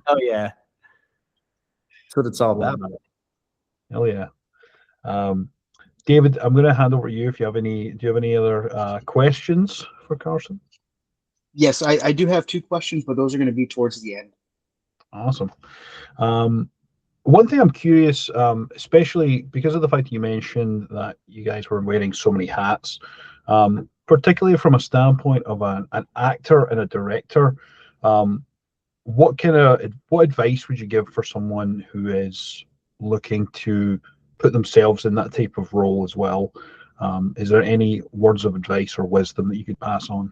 Oh yeah, that's what it's all about. Hell yeah. David, I'm going to hand over to you. Do you have any other questions for Karsen? Yes, I do have two questions, but those are going to be towards the end. Awesome. One thing I'm curious, especially because of the fact that you mentioned that you guys were wearing so many hats, particularly from a standpoint of an actor and a director, what advice would you give for someone who is looking to put themselves in that type of role as well? Is there any words of advice or wisdom that you could pass on?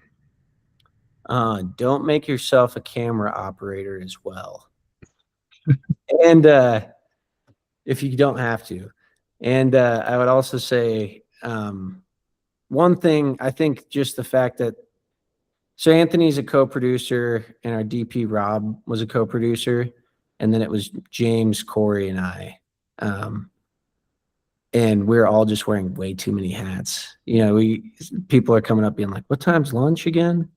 Don't make yourself a camera operator as well. And if you don't have to. And I would also say one thing, I think just the fact that So Anthony's a co-producer, and our DP Rob was a co-producer, and then it was James, Corey, and I. And we're all just wearing way too many hats. You know, people are coming up being like, "What time's lunch again?"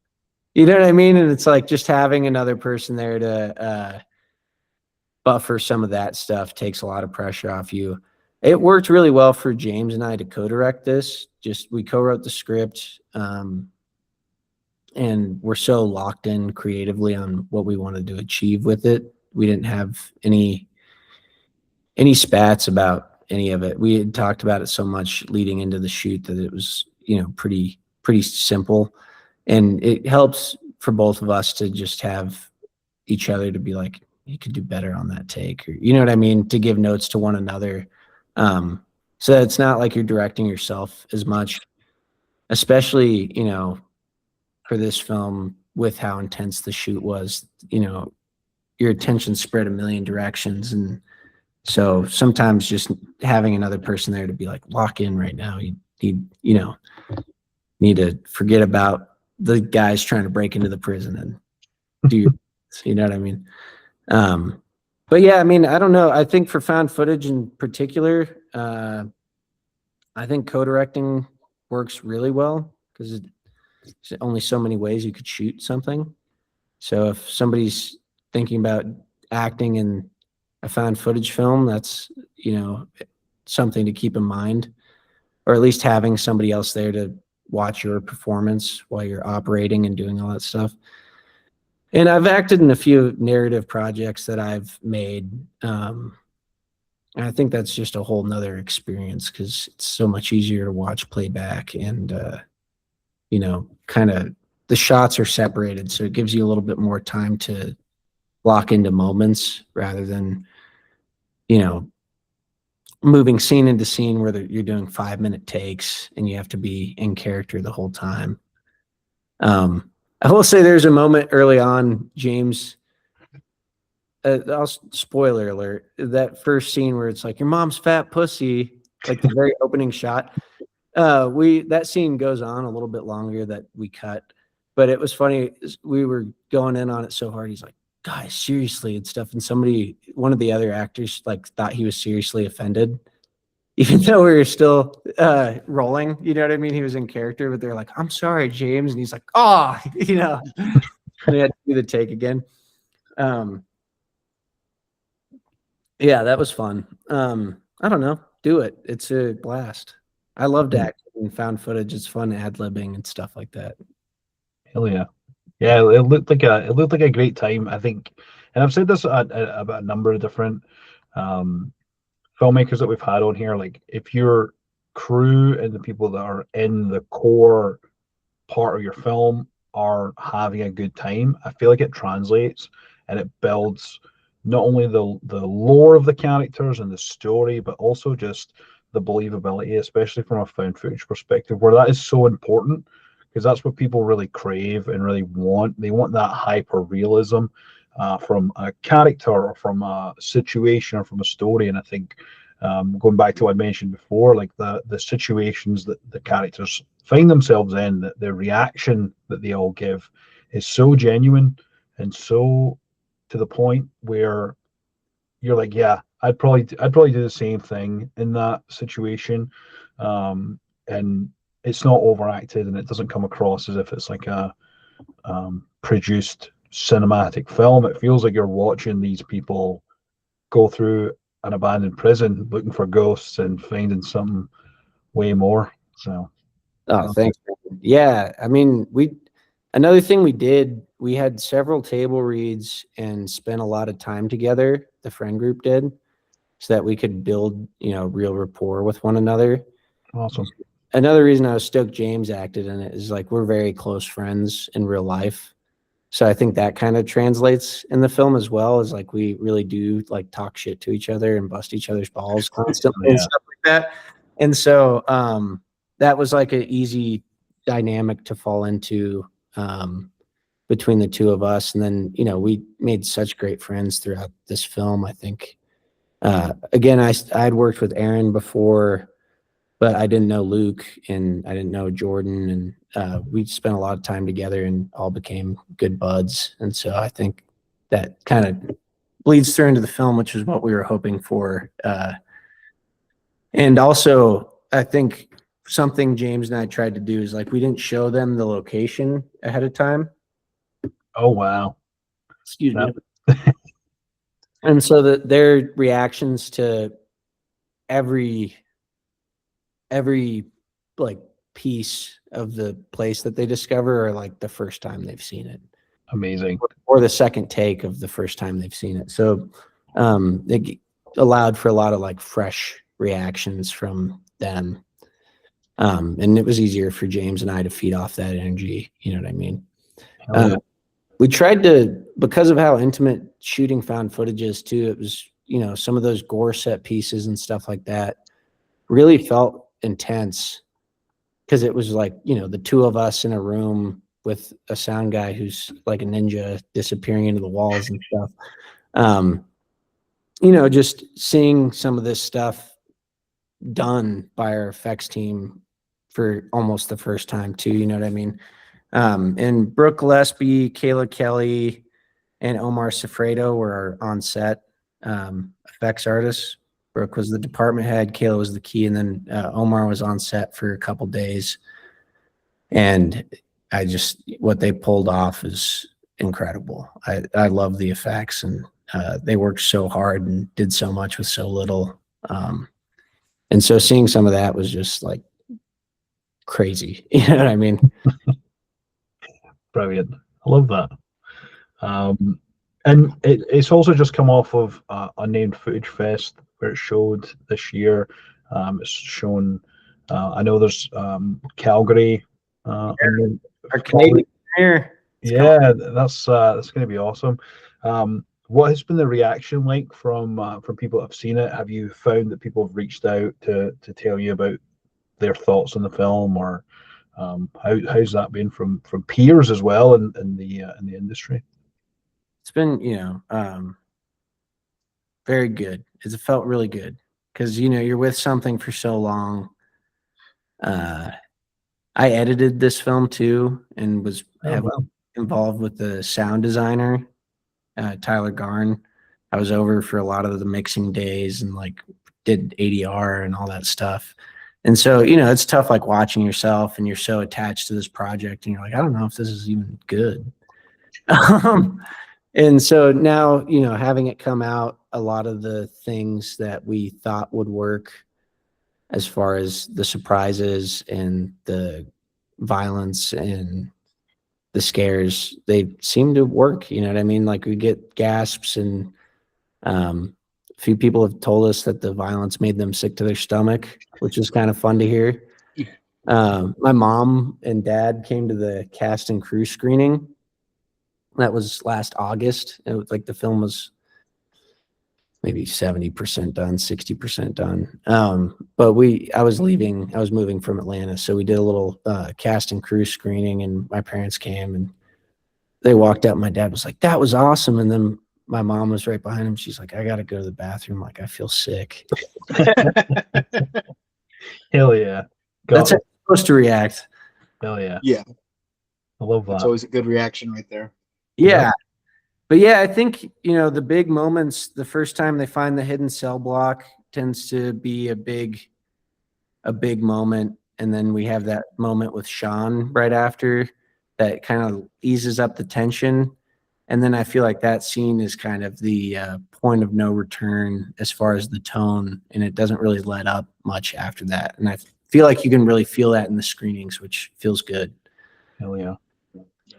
You know what I mean? And it's like just having another person there to buffer some of that stuff takes a lot of pressure off you. It worked really well for James and I to co-direct this. Just we co-wrote the script, and we're so locked in creatively on what we wanted to achieve with it. We didn't have any spats about any of it. We had talked about it so much leading into the shoot that it was, you know, pretty simple, and it helps for both of us to just have each other to be like, you could do better on that take, or you know what I mean, to give notes to one another. So that it's not like you're directing yourself as much, especially, you know, for this film with how intense the shoot was. You know, your attention spread a million directions, and so sometimes just having another person there to be like, lock in right now. You know, need to forget about the guys trying to break into the prison and do your, you know what I mean? But yeah, I mean, I don't know. I think for found footage in particular, I think co-directing works really well because there's only so many ways you could shoot something. So if somebody's thinking about acting in a found footage film, that's, you know, something to keep in mind, or at least having somebody else there to watch your performance while you're operating and doing all that stuff. And I've acted in a few narrative projects that I've made. And I think that's just a whole nother experience because it's so much easier to watch playback, and, you know, kind of the shots are separated. So it gives you a little bit more time to lock into moments rather than, you know, moving scene into scene where you're doing 5-minute takes and you have to be in character the whole time. I will say there's a moment early on, James, spoiler alert, that first scene where it's like, your mom's fat pussy, like the very opening shot. That scene goes on a little bit longer that we cut, but it was funny. We were going in on it so hard. He's like, guys, seriously, and stuff. And one of the other actors, like, thought he was seriously offended, even though we were still rolling. You know what I mean? He was in character, but they're like, I'm sorry, James. And he's like, oh, you know, we had to do the take again. Yeah, that was fun. I don't know. Do it. It's a blast. I loved acting and found footage. It's fun ad-libbing and stuff like that. Hell yeah. Yeah, it looked like a great time, I think. And I've said this about a number of different filmmakers that we've had on here. Like, if your crew and the people that are in the core part of your film are having a good time, I feel like it translates and it builds not only the lore of the characters and the story, but also just the believability, especially from a found footage perspective, where that is so important, because that's what people really crave and really want. They want that hyper realism from a character or from a situation or from a story. And I think going back to what I mentioned before, like the situations that the characters find themselves in, that the reaction that they all give is so genuine and so to the point where you're like, yeah, I'd probably do the same thing in that situation. And it's not overacted, and it doesn't come across as if it's like a produced cinematic film. It feels like you're watching these people go through an abandoned prison looking for ghosts and finding something way more. So, Thanks. Yeah, I mean, another thing we did, we had several table reads and spent a lot of time together. The friend group did, so that we could build, you know, real rapport with one another. awesome. Another reason I was stoked James acted in it is like we're very close friends in real life. So I think that kind of translates in the film as well, is like we really do like talk shit to each other and bust each other's balls constantly and stuff like that. And so that was like an easy dynamic to fall into between the two of us. And then, you know, we made such great friends throughout this film. I think, again, I'd worked with Aaron before but I didn't know Luke and I didn't know Jordan, and we spent a lot of time together and all became good buds. And so I think that kind of bleeds through into the film, which is what we were hoping for. And also, I think something James and I tried to do is like we didn't show them the location ahead of time. Oh wow. Excuse me. And so that their reactions to every like piece of the place that they discover are like the first time they've seen it, Amazing. or the second take of the first time they've seen it. So it allowed for a lot of like fresh reactions from them. And it was easier for James and I to feed off that energy. You know what I mean? Hell yeah. We tried to, because of how intimate shooting found footage is too, it was, you know, some of those gore set pieces and stuff like that really felt intense because it was like, you know, the two of us in a room with a sound guy who's like a ninja disappearing into the walls and stuff. You know, just seeing some of this stuff done by our effects team for almost the first time too, you know what I mean? And Brooke Gillespie, Kayla Kelly, and Omar Sifredo were on set effects artists. Brooke was the department head, Kayla was the key, and then Omar was on set for a couple days. And what they pulled off is incredible. I love the effects, and they worked so hard and did so much with so little. And so seeing some of that was just like crazy. You know what I mean? Brilliant. I love that. And it's also just come off of Unnamed Footage Fest where it showed this year. It's shown, I know there's Calgary. Our Canadian here. Yeah, that's going to be awesome. What has been the reaction like from people that have seen it? Have you found that people have reached out to tell you about their thoughts on the film, or how's that been from peers as well in the industry? It's been, you know, very good. It's felt really good because, you know, you're with something for so long. I edited this film too and was involved with the sound designer, Tyler Garn. I was over for a lot of the mixing days and like did ADR and all that stuff. And so, you know, it's tough like watching yourself and you're so attached to this project and you're like, I don't know if this is even good. And so now, you know, having it come out, a lot of the things that we thought would work as far as the surprises and the violence and the scares, they seem to work. You know what I mean? Like we get gasps, and a few people have told us that the violence made them sick to their stomach, which is kind of fun to hear. My mom and dad came to the cast and crew screening. That was last August. It was like the film was maybe 70% done, 60% done. But I was moving from Atlanta. So we did a little cast and crew screening, and my parents came and they walked out. My dad was like, that was awesome. And then my mom was right behind him. She's like, I got to go to the bathroom. Like, I feel sick. Hell yeah. That's how you're supposed to react. Hell yeah. Yeah. I love that. It's always a good reaction right there. Yeah. But yeah, I think, you know, the big moments, the first time they find the hidden cell block tends to be a big moment. And then we have that moment with Sean right after that kind of eases up the tension. And then I feel like that scene is kind of the point of no return as far as the tone, and it doesn't really let up much after that. And I feel like you can really feel that in the screenings, which feels good. Hell yeah.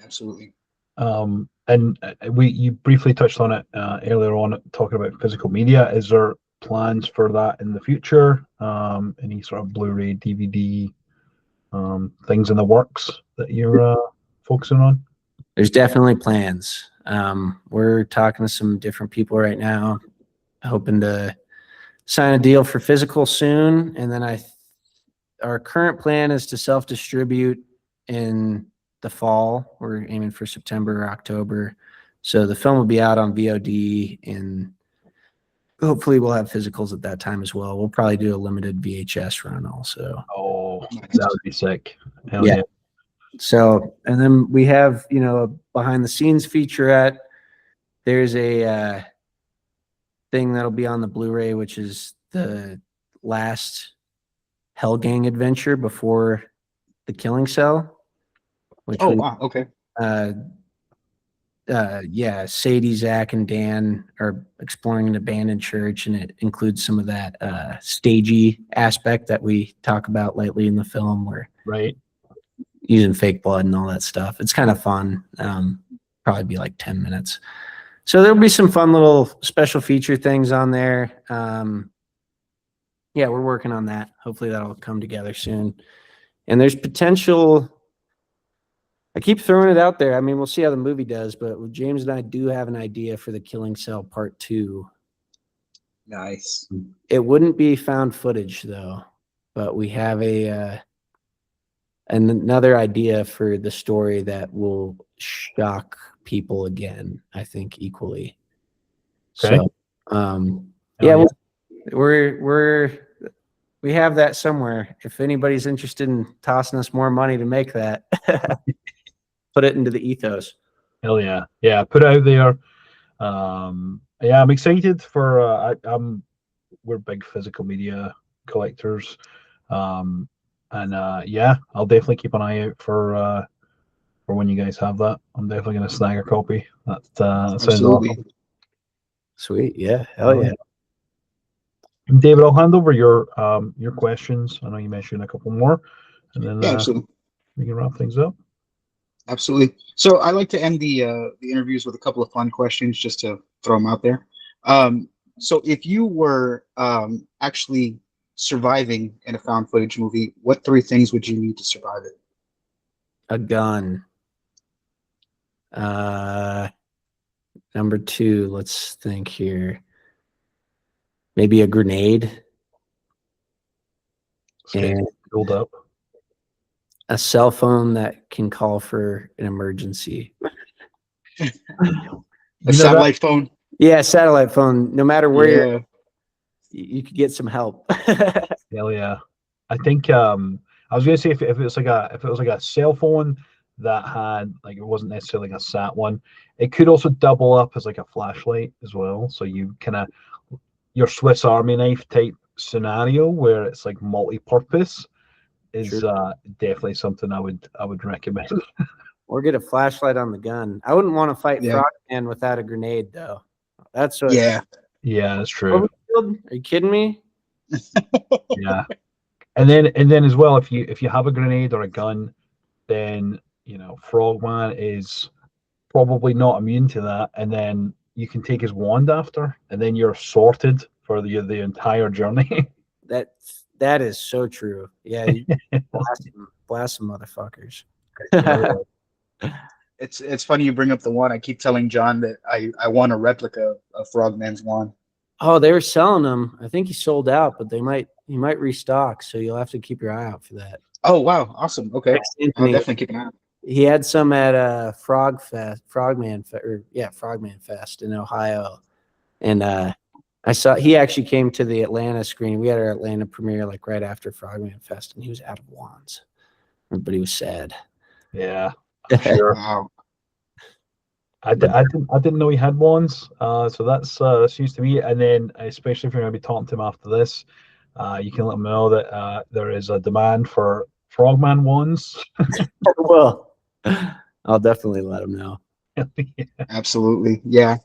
Absolutely. And you briefly touched on it earlier on, talking about physical media. Is there plans for that in the future? Any sort of Blu-ray, DVD, things in the works that you're focusing on? There's definitely plans. We're talking to some different people right now, hoping to sign a deal for physical soon. And then our current plan is to self-distribute in the fall. We're aiming for September or October. So the film will be out on VOD in hopefully we'll have physicals at that time as well. We'll probably do a limited VHS run also. Oh, Nice. that would be sick. Hell Yeah. yeah. So, and then we have, a behind the scenes featurette. There's a thing that'll be on the Blu-ray, which is the last Hell Gang adventure before the Killing Cell. Which Oh wow, okay. Sadie, Zach, and Dan are exploring an abandoned church, and it includes some of that stagey aspect that we talk about lately in the film, where Right. using fake blood and all that stuff. It's kind of fun. Probably be like 10 minutes. So there'll be some fun little special feature things on there. Yeah, we're working on that. Hopefully that'll come together soon. And there's potential. I keep throwing it out there. I mean, we'll see how the movie does, but James and I do have an idea for the Killing Cell Part 2. Nice. It wouldn't be found footage though, but we have another idea for the story that will shock people again, I think equally. Okay. So, yeah, we have that somewhere. If anybody's interested in tossing us more money to make that, put it into the ethos. Hell yeah. Yeah, put it out there. Yeah, I'm excited for we're big physical media collectors. Yeah, I'll definitely keep an eye out for when you guys have that. I'm definitely gonna snag a copy. That sounds Absolutely. awesome. Sweet. Yeah. Hell yeah. David, I'll hand over your questions. I know you mentioned a couple more, and then Yeah, absolutely. we can wrap things up. Absolutely. So I like to end the interviews with a couple of fun questions just to throw them out there. So if you were actually surviving in a found footage movie, what 3 things would you need to survive it? A gun. Number 2, let's think here. Maybe a grenade. And Build up. a cell phone that can call for an emergency. A satellite phone? Yeah, satellite phone. No matter where you're, Yeah. you could get some help. Hell yeah. I think I was gonna say if it was like a cell phone that had it wasn't necessarily like a sat one, it could also double up as like a flashlight as well. So you kind of your Swiss Army knife type scenario where it's like multi-purpose is definitely something I would recommend. Or get a flashlight on the gun. I wouldn't want to fight Yeah. Frogman without a grenade, though. That's what. Yeah. Yeah, that's true. Are you kidding me? Yeah. And then as well, if you have a grenade or a gun, then Frogman is probably not immune to that, and then you can take his wand after, and then you're sorted for the entire journey. That is so true. Yeah, you blast some motherfuckers. It's funny you bring up the wand. I keep telling John that I want a replica of Frogman's wand. Oh, they were selling them. I think he sold out, but he might restock. So you'll have to keep your eye out for that. Oh wow, awesome. Okay, I'll Anthony, definitely keep an eye out. he had some at Frogman Fest in Ohio, and I saw he actually came to the Atlanta screening. We had our Atlanta premiere like right after Frogman Fest, and he was out of wands. Everybody was sad. Yeah, I'm sure. Wow. I didn't know he had wands, so that's news to me. And then, especially if you're going to be talking to him after this, you can let him know that there is a demand for Frogman wands. Well, I'll definitely let him know. Yeah. Absolutely, yeah.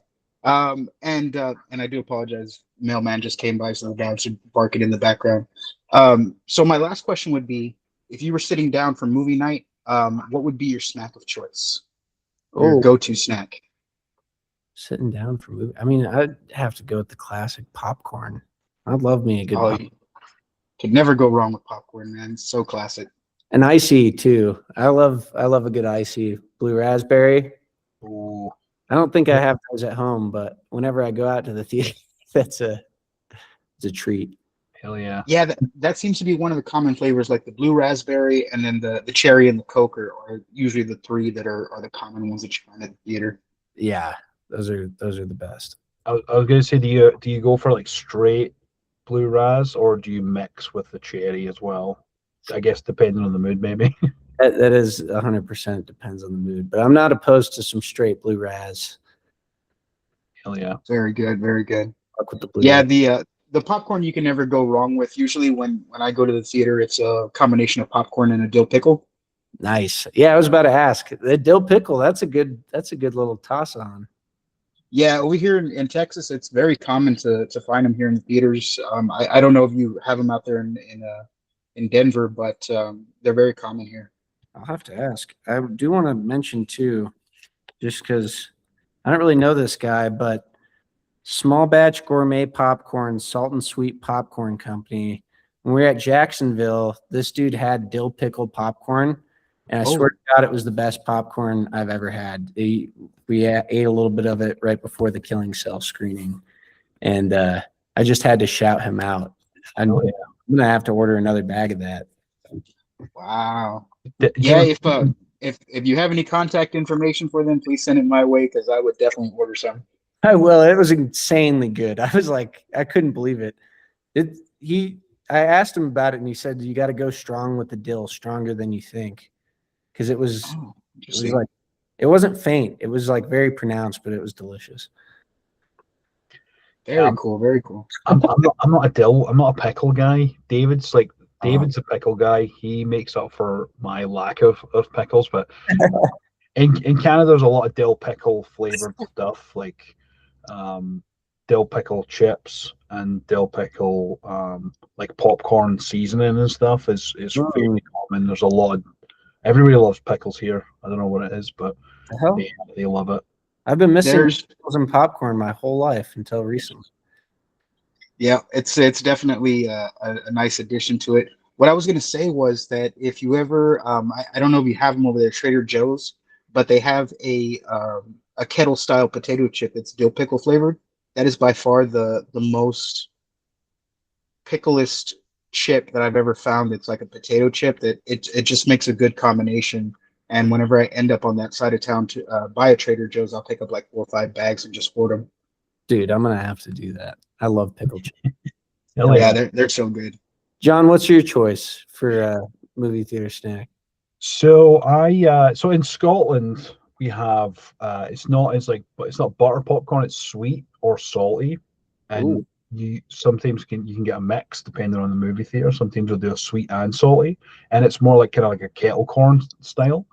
And I do apologize. Mailman just came by, so the dogs are barking in the background. So my last question would be: if you were sitting down for movie night, what would be your snack of choice? Your go-to snack? Sitting down for movie. I mean, I'd have to go with the classic popcorn. I love me a good popcorn. You could never go wrong with popcorn, man. It's so classic. And icy too. I love a good icy. Blue raspberry. Ooh. I don't think I have those at home, but whenever I go out to the theater, it's a treat. Hell yeah. Yeah, that seems to be one of the common flavors, like the blue raspberry and then the cherry and the Coke are usually the 3 that are the common ones that you find at the theater. Yeah, those are the best. I was going to say, do you go for like straight blue ras, or do you mix with the cherry as well? I guess depending on the mood, maybe. That is 100% depends on the mood, but I'm not opposed to some straight blue raz. Hell yeah. Very good, very good. Fuck with the blue Yeah, raz. the popcorn you can never go wrong with. Usually when I go to the theater, it's a combination of popcorn and a dill pickle. Nice. Yeah, I was about to ask. The dill pickle, that's a good little toss on. Yeah, over here in Texas, it's very common to find them here in the theaters. I don't know if you have them out there in Denver, but they're very common here. I'll have to ask. I do want to mention too, just because I don't really know this guy, but Small Batch Gourmet Popcorn, Salt and Sweet Popcorn Company. When we were at Jacksonville, this dude had dill pickle popcorn, and I swear to God, it was the best popcorn I've ever had. We ate a little bit of it right before the Killing Cell screening, and I just had to shout him out. I'm gonna have to order another bag of that. Wow. Yeah, if you have any contact information for them, please send it my way because I would definitely order some. I will. It was insanely good. I was like, I couldn't believe it. I asked him about it, and he said you got to go strong with the dill, stronger than you think, because it was like it wasn't faint. It was like very pronounced, but it was delicious. Very cool. Very cool. I'm not a pickle guy. David's a pickle guy. He makes up for my lack of pickles. But in Canada, there's a lot of dill pickle flavored stuff, like dill pickle chips and dill pickle like popcorn seasoning and stuff is fairly common. There's a lot of, everybody loves pickles here. I don't know what it is, but they love it. I've been missing pickles and popcorn my whole life until recently. Yeah, it's definitely a nice addition to it. What I was going to say was that if you ever, I don't know if you have them over there, Trader Joe's, but they have a kettle style potato chip that's dill pickle flavored. That is by far the most picklest chip that I've ever found. It's like a potato chip that it just makes a good combination. And whenever I end up on that side of town to buy a Trader Joe's, I'll pick up like 4 or 5 bags and just hoard them. Dude, I'm gonna have to do that. I love pickle chips. Yeah, they're so good. John, what's your choice for movie theater snack? So so in Scotland we have it's not butter popcorn. It's sweet or salty, and you sometimes you can get a mix depending on the movie theater. Sometimes they'll do a sweet and salty, and it's more like kind of like a kettle corn style.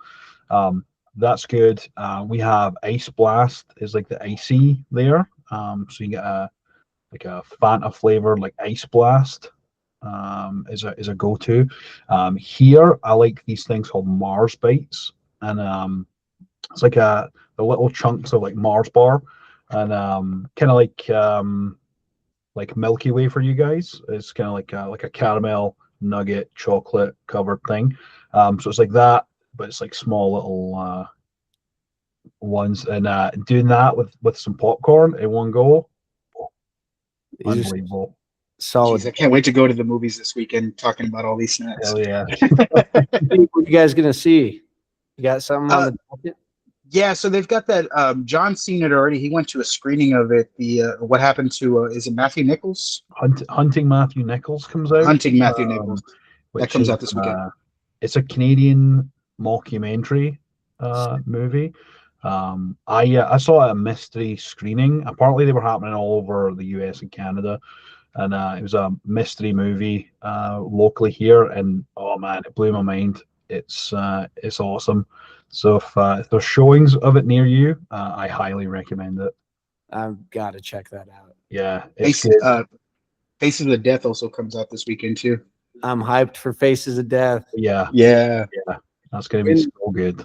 That's good. We have Ice Blast is like the icy there. So you get a Fanta flavor like Ice Blast is a go-to. Here I like these things called Mars Bites, and it's like the little chunks of like Mars bar, and kind of like Milky Way for you guys. It's kind of like a caramel nugget chocolate covered thing. So it's like that, but it's like small little ones, and doing that with some popcorn in one go, unbelievable. Solid. Jeez, I can't wait to go to the movies this weekend talking about all these snacks. Hell yeah. What are you guys gonna see? You got something on the docket? Yeah, so they've got that. John's seen it already. He went to a screening of it. The what happened to is it Matthew Nichols? Hunting Matthew Nichols comes out. Hunting Matthew Nichols. That comes out this weekend. It's a Canadian mockumentary movie. I saw it at a mystery screening. Apparently, they were happening all over the US and Canada, and it was a mystery movie locally here. And oh man, it blew my mind. It's awesome. So if there's showings of it near you, I highly recommend it. I've got to check that out. Yeah, Faces of Death also comes out this weekend too. I'm hyped for Faces of Death. Yeah, that's gonna be so good.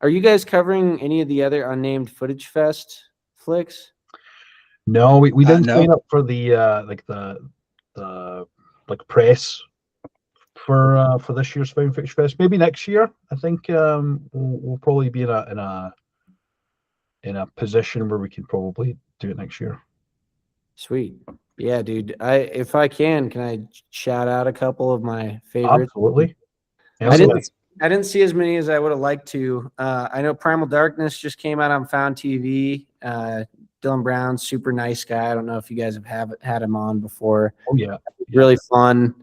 Are you guys covering any of the other unnamed Footage Fest flicks? No, we didn't sign up for the press for this year's Found Footage Fest. Maybe next year. I think we'll probably be in a position where we can probably do it next year. Sweet. Yeah, dude. If I can I shout out a couple of my favorites? Absolutely. I didn't see as many as I would have liked to. I know Primal Darkness just came out on Found TV. Dylan Brown, super nice guy. I don't know if you guys have had him on before. Oh yeah. Really fun.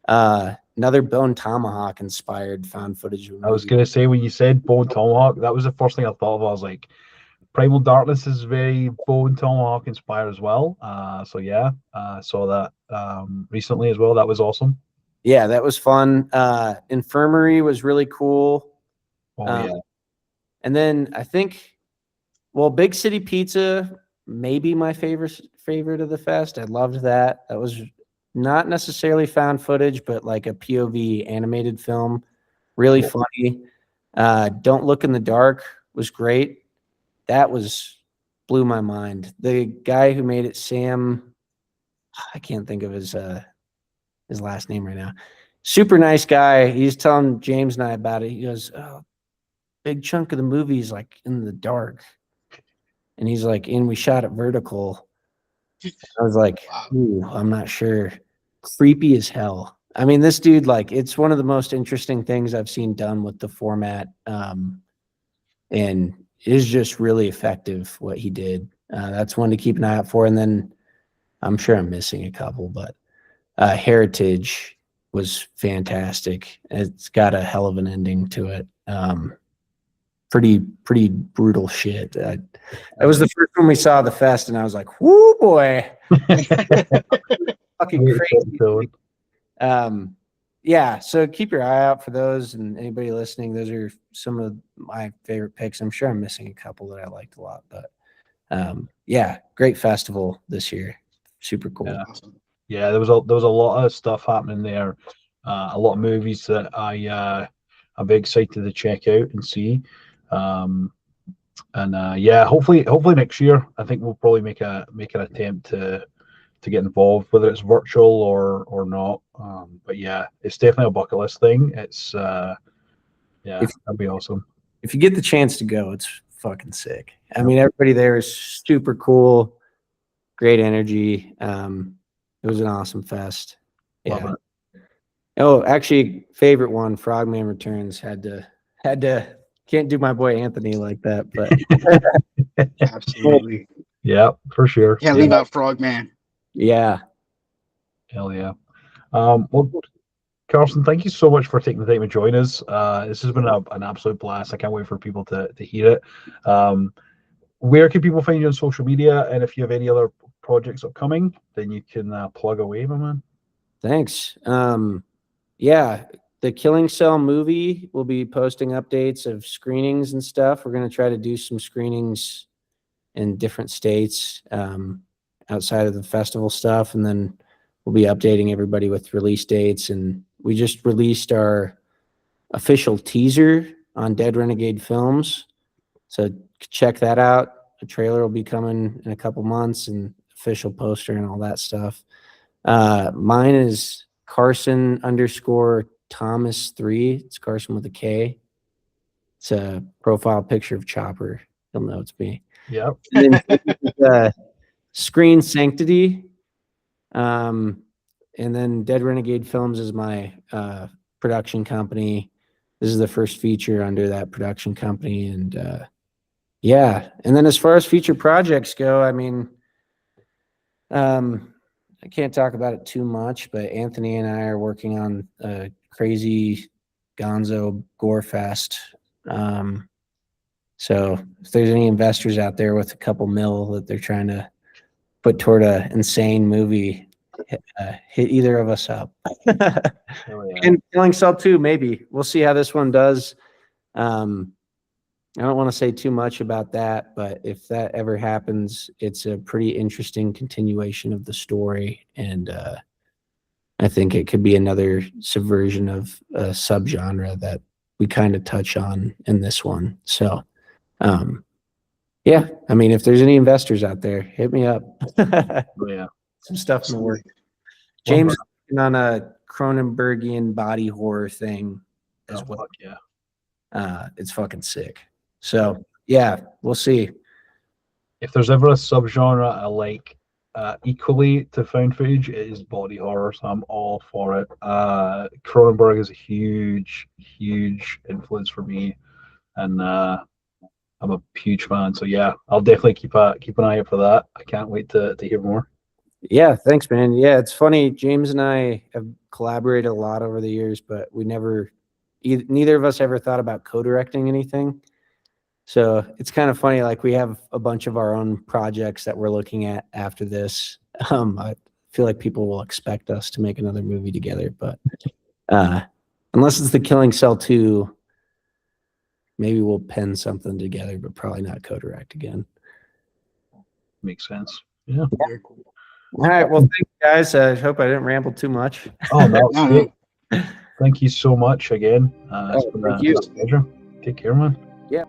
Another Bone Tomahawk inspired found footage movie. I was gonna say, when you said Bone Tomahawk, that was the first thing I thought of. I was like, Primal Darkness is very Bone Tomahawk inspired as well. So yeah, saw that recently as well. That was awesome. Yeah, that was fun. Infirmary was really cool. Oh yeah. And then I think, well, Big City Pizza, maybe my favorite of the fest. I loved that. That was not necessarily found footage, but like a POV animated film. Really funny. Don't Look in the Dark was great. That blew my mind. The guy who made it, Sam, I can't think of his last name right now. Super nice guy. He's telling James and I about it. He goes, "Oh, big chunk of the movie is like in the dark." And he's like, "And we shot it vertical." I was like, "Ooh, I'm not sure." Creepy as hell. I mean, this dude, like, it's one of the most interesting things I've seen done with the format. And it is just really effective what he did. That's one to keep an eye out for. And then I'm sure I'm missing a couple, but Heritage was fantastic. It's got a hell of an ending to it. Pretty brutal shit. That was the first one we saw at the fest, and I was like, "Whoo, boy, fucking crazy." Yeah. So keep your eye out for those, and anybody listening, those are some of my favorite picks. I'm sure I'm missing a couple that I liked a lot, but yeah, great festival this year. Super cool. Yeah, there was a lot of stuff happening there. A lot of movies that I'm very excited to check out and see. Yeah, hopefully next year I think we'll probably make an attempt to get involved, whether it's virtual or not. But yeah, it's definitely a bucket list thing. It's yeah, that'd be awesome. If you get the chance to go, it's fucking sick. I mean, everybody there is super cool, great energy. It was an awesome fest. Yeah. Oh, actually, favorite one, Frogman Returns. Had to. Can't do my boy Anthony like that, but Absolutely. Yeah, for sure. Can't leave out Frogman. Yeah. Hell yeah. Well, Karsen, thank you so much for taking the time to join us. This has been an absolute blast. I can't wait for people to hear it. Where can people find you on social media? And if you have any other projects upcoming, then you can plug away, my man. Thanks. Yeah, the Killing Cell movie will be posting updates of screenings and stuff. We're going to try to do some screenings in different states outside of the festival stuff. And then we'll be updating everybody with release dates. And we just released our official teaser on Dead Renegade Films. So check that out. The trailer will be coming in a couple months and official poster and all that stuff. Mine is Karsen_Thomas3. It's Karsen with a K. It's a profile picture of Chopper. You'll know it's me. Yep. Screen Sanctity. And then Dead Renegade Films is my production company. This is the first feature under that production company. And yeah. And then as far as future projects go, I mean, I can't talk about it too much, but Anthony and I are working on a crazy gonzo gore fest. So if there's any investors out there with a couple mil that they're trying to put toward an insane movie, hit either of us up. And Killing Cell 2, maybe. We'll see how this one does. I don't want to say too much about that, but if that ever happens, it's a pretty interesting continuation of the story. And I think it could be another subversion of a subgenre that we kind of touch on in this one. So, yeah, I mean, if there's any investors out there, hit me up. Yeah. Some stuff in the work. James is working on a Cronenbergian body horror thing as well. Yeah. It's fucking sick. So yeah, we'll see. If there's ever a subgenre I like equally to found footage, it is body horror. So I'm all for it. Cronenberg is a huge influence for me, and I'm a huge fan. So yeah, I'll definitely keep an eye out for that. I can't wait to hear more. Yeah, thanks, man. Yeah, it's funny. James and I have collaborated a lot over the years, but we neither of us ever thought about co-directing anything. So it's kind of funny. Like we have a bunch of our own projects that we're looking at after this. I feel like people will expect us to make another movie together, but unless it's The Killing Cell 2, maybe we'll pen something together, but probably not co-direct again. Makes sense. Yeah. Very cool. All right. Well, thank you guys. I hope I didn't ramble too much. Oh no, No, great. no. Thank you so much again. It's been thank you. a pleasure. Take care, man. Yeah.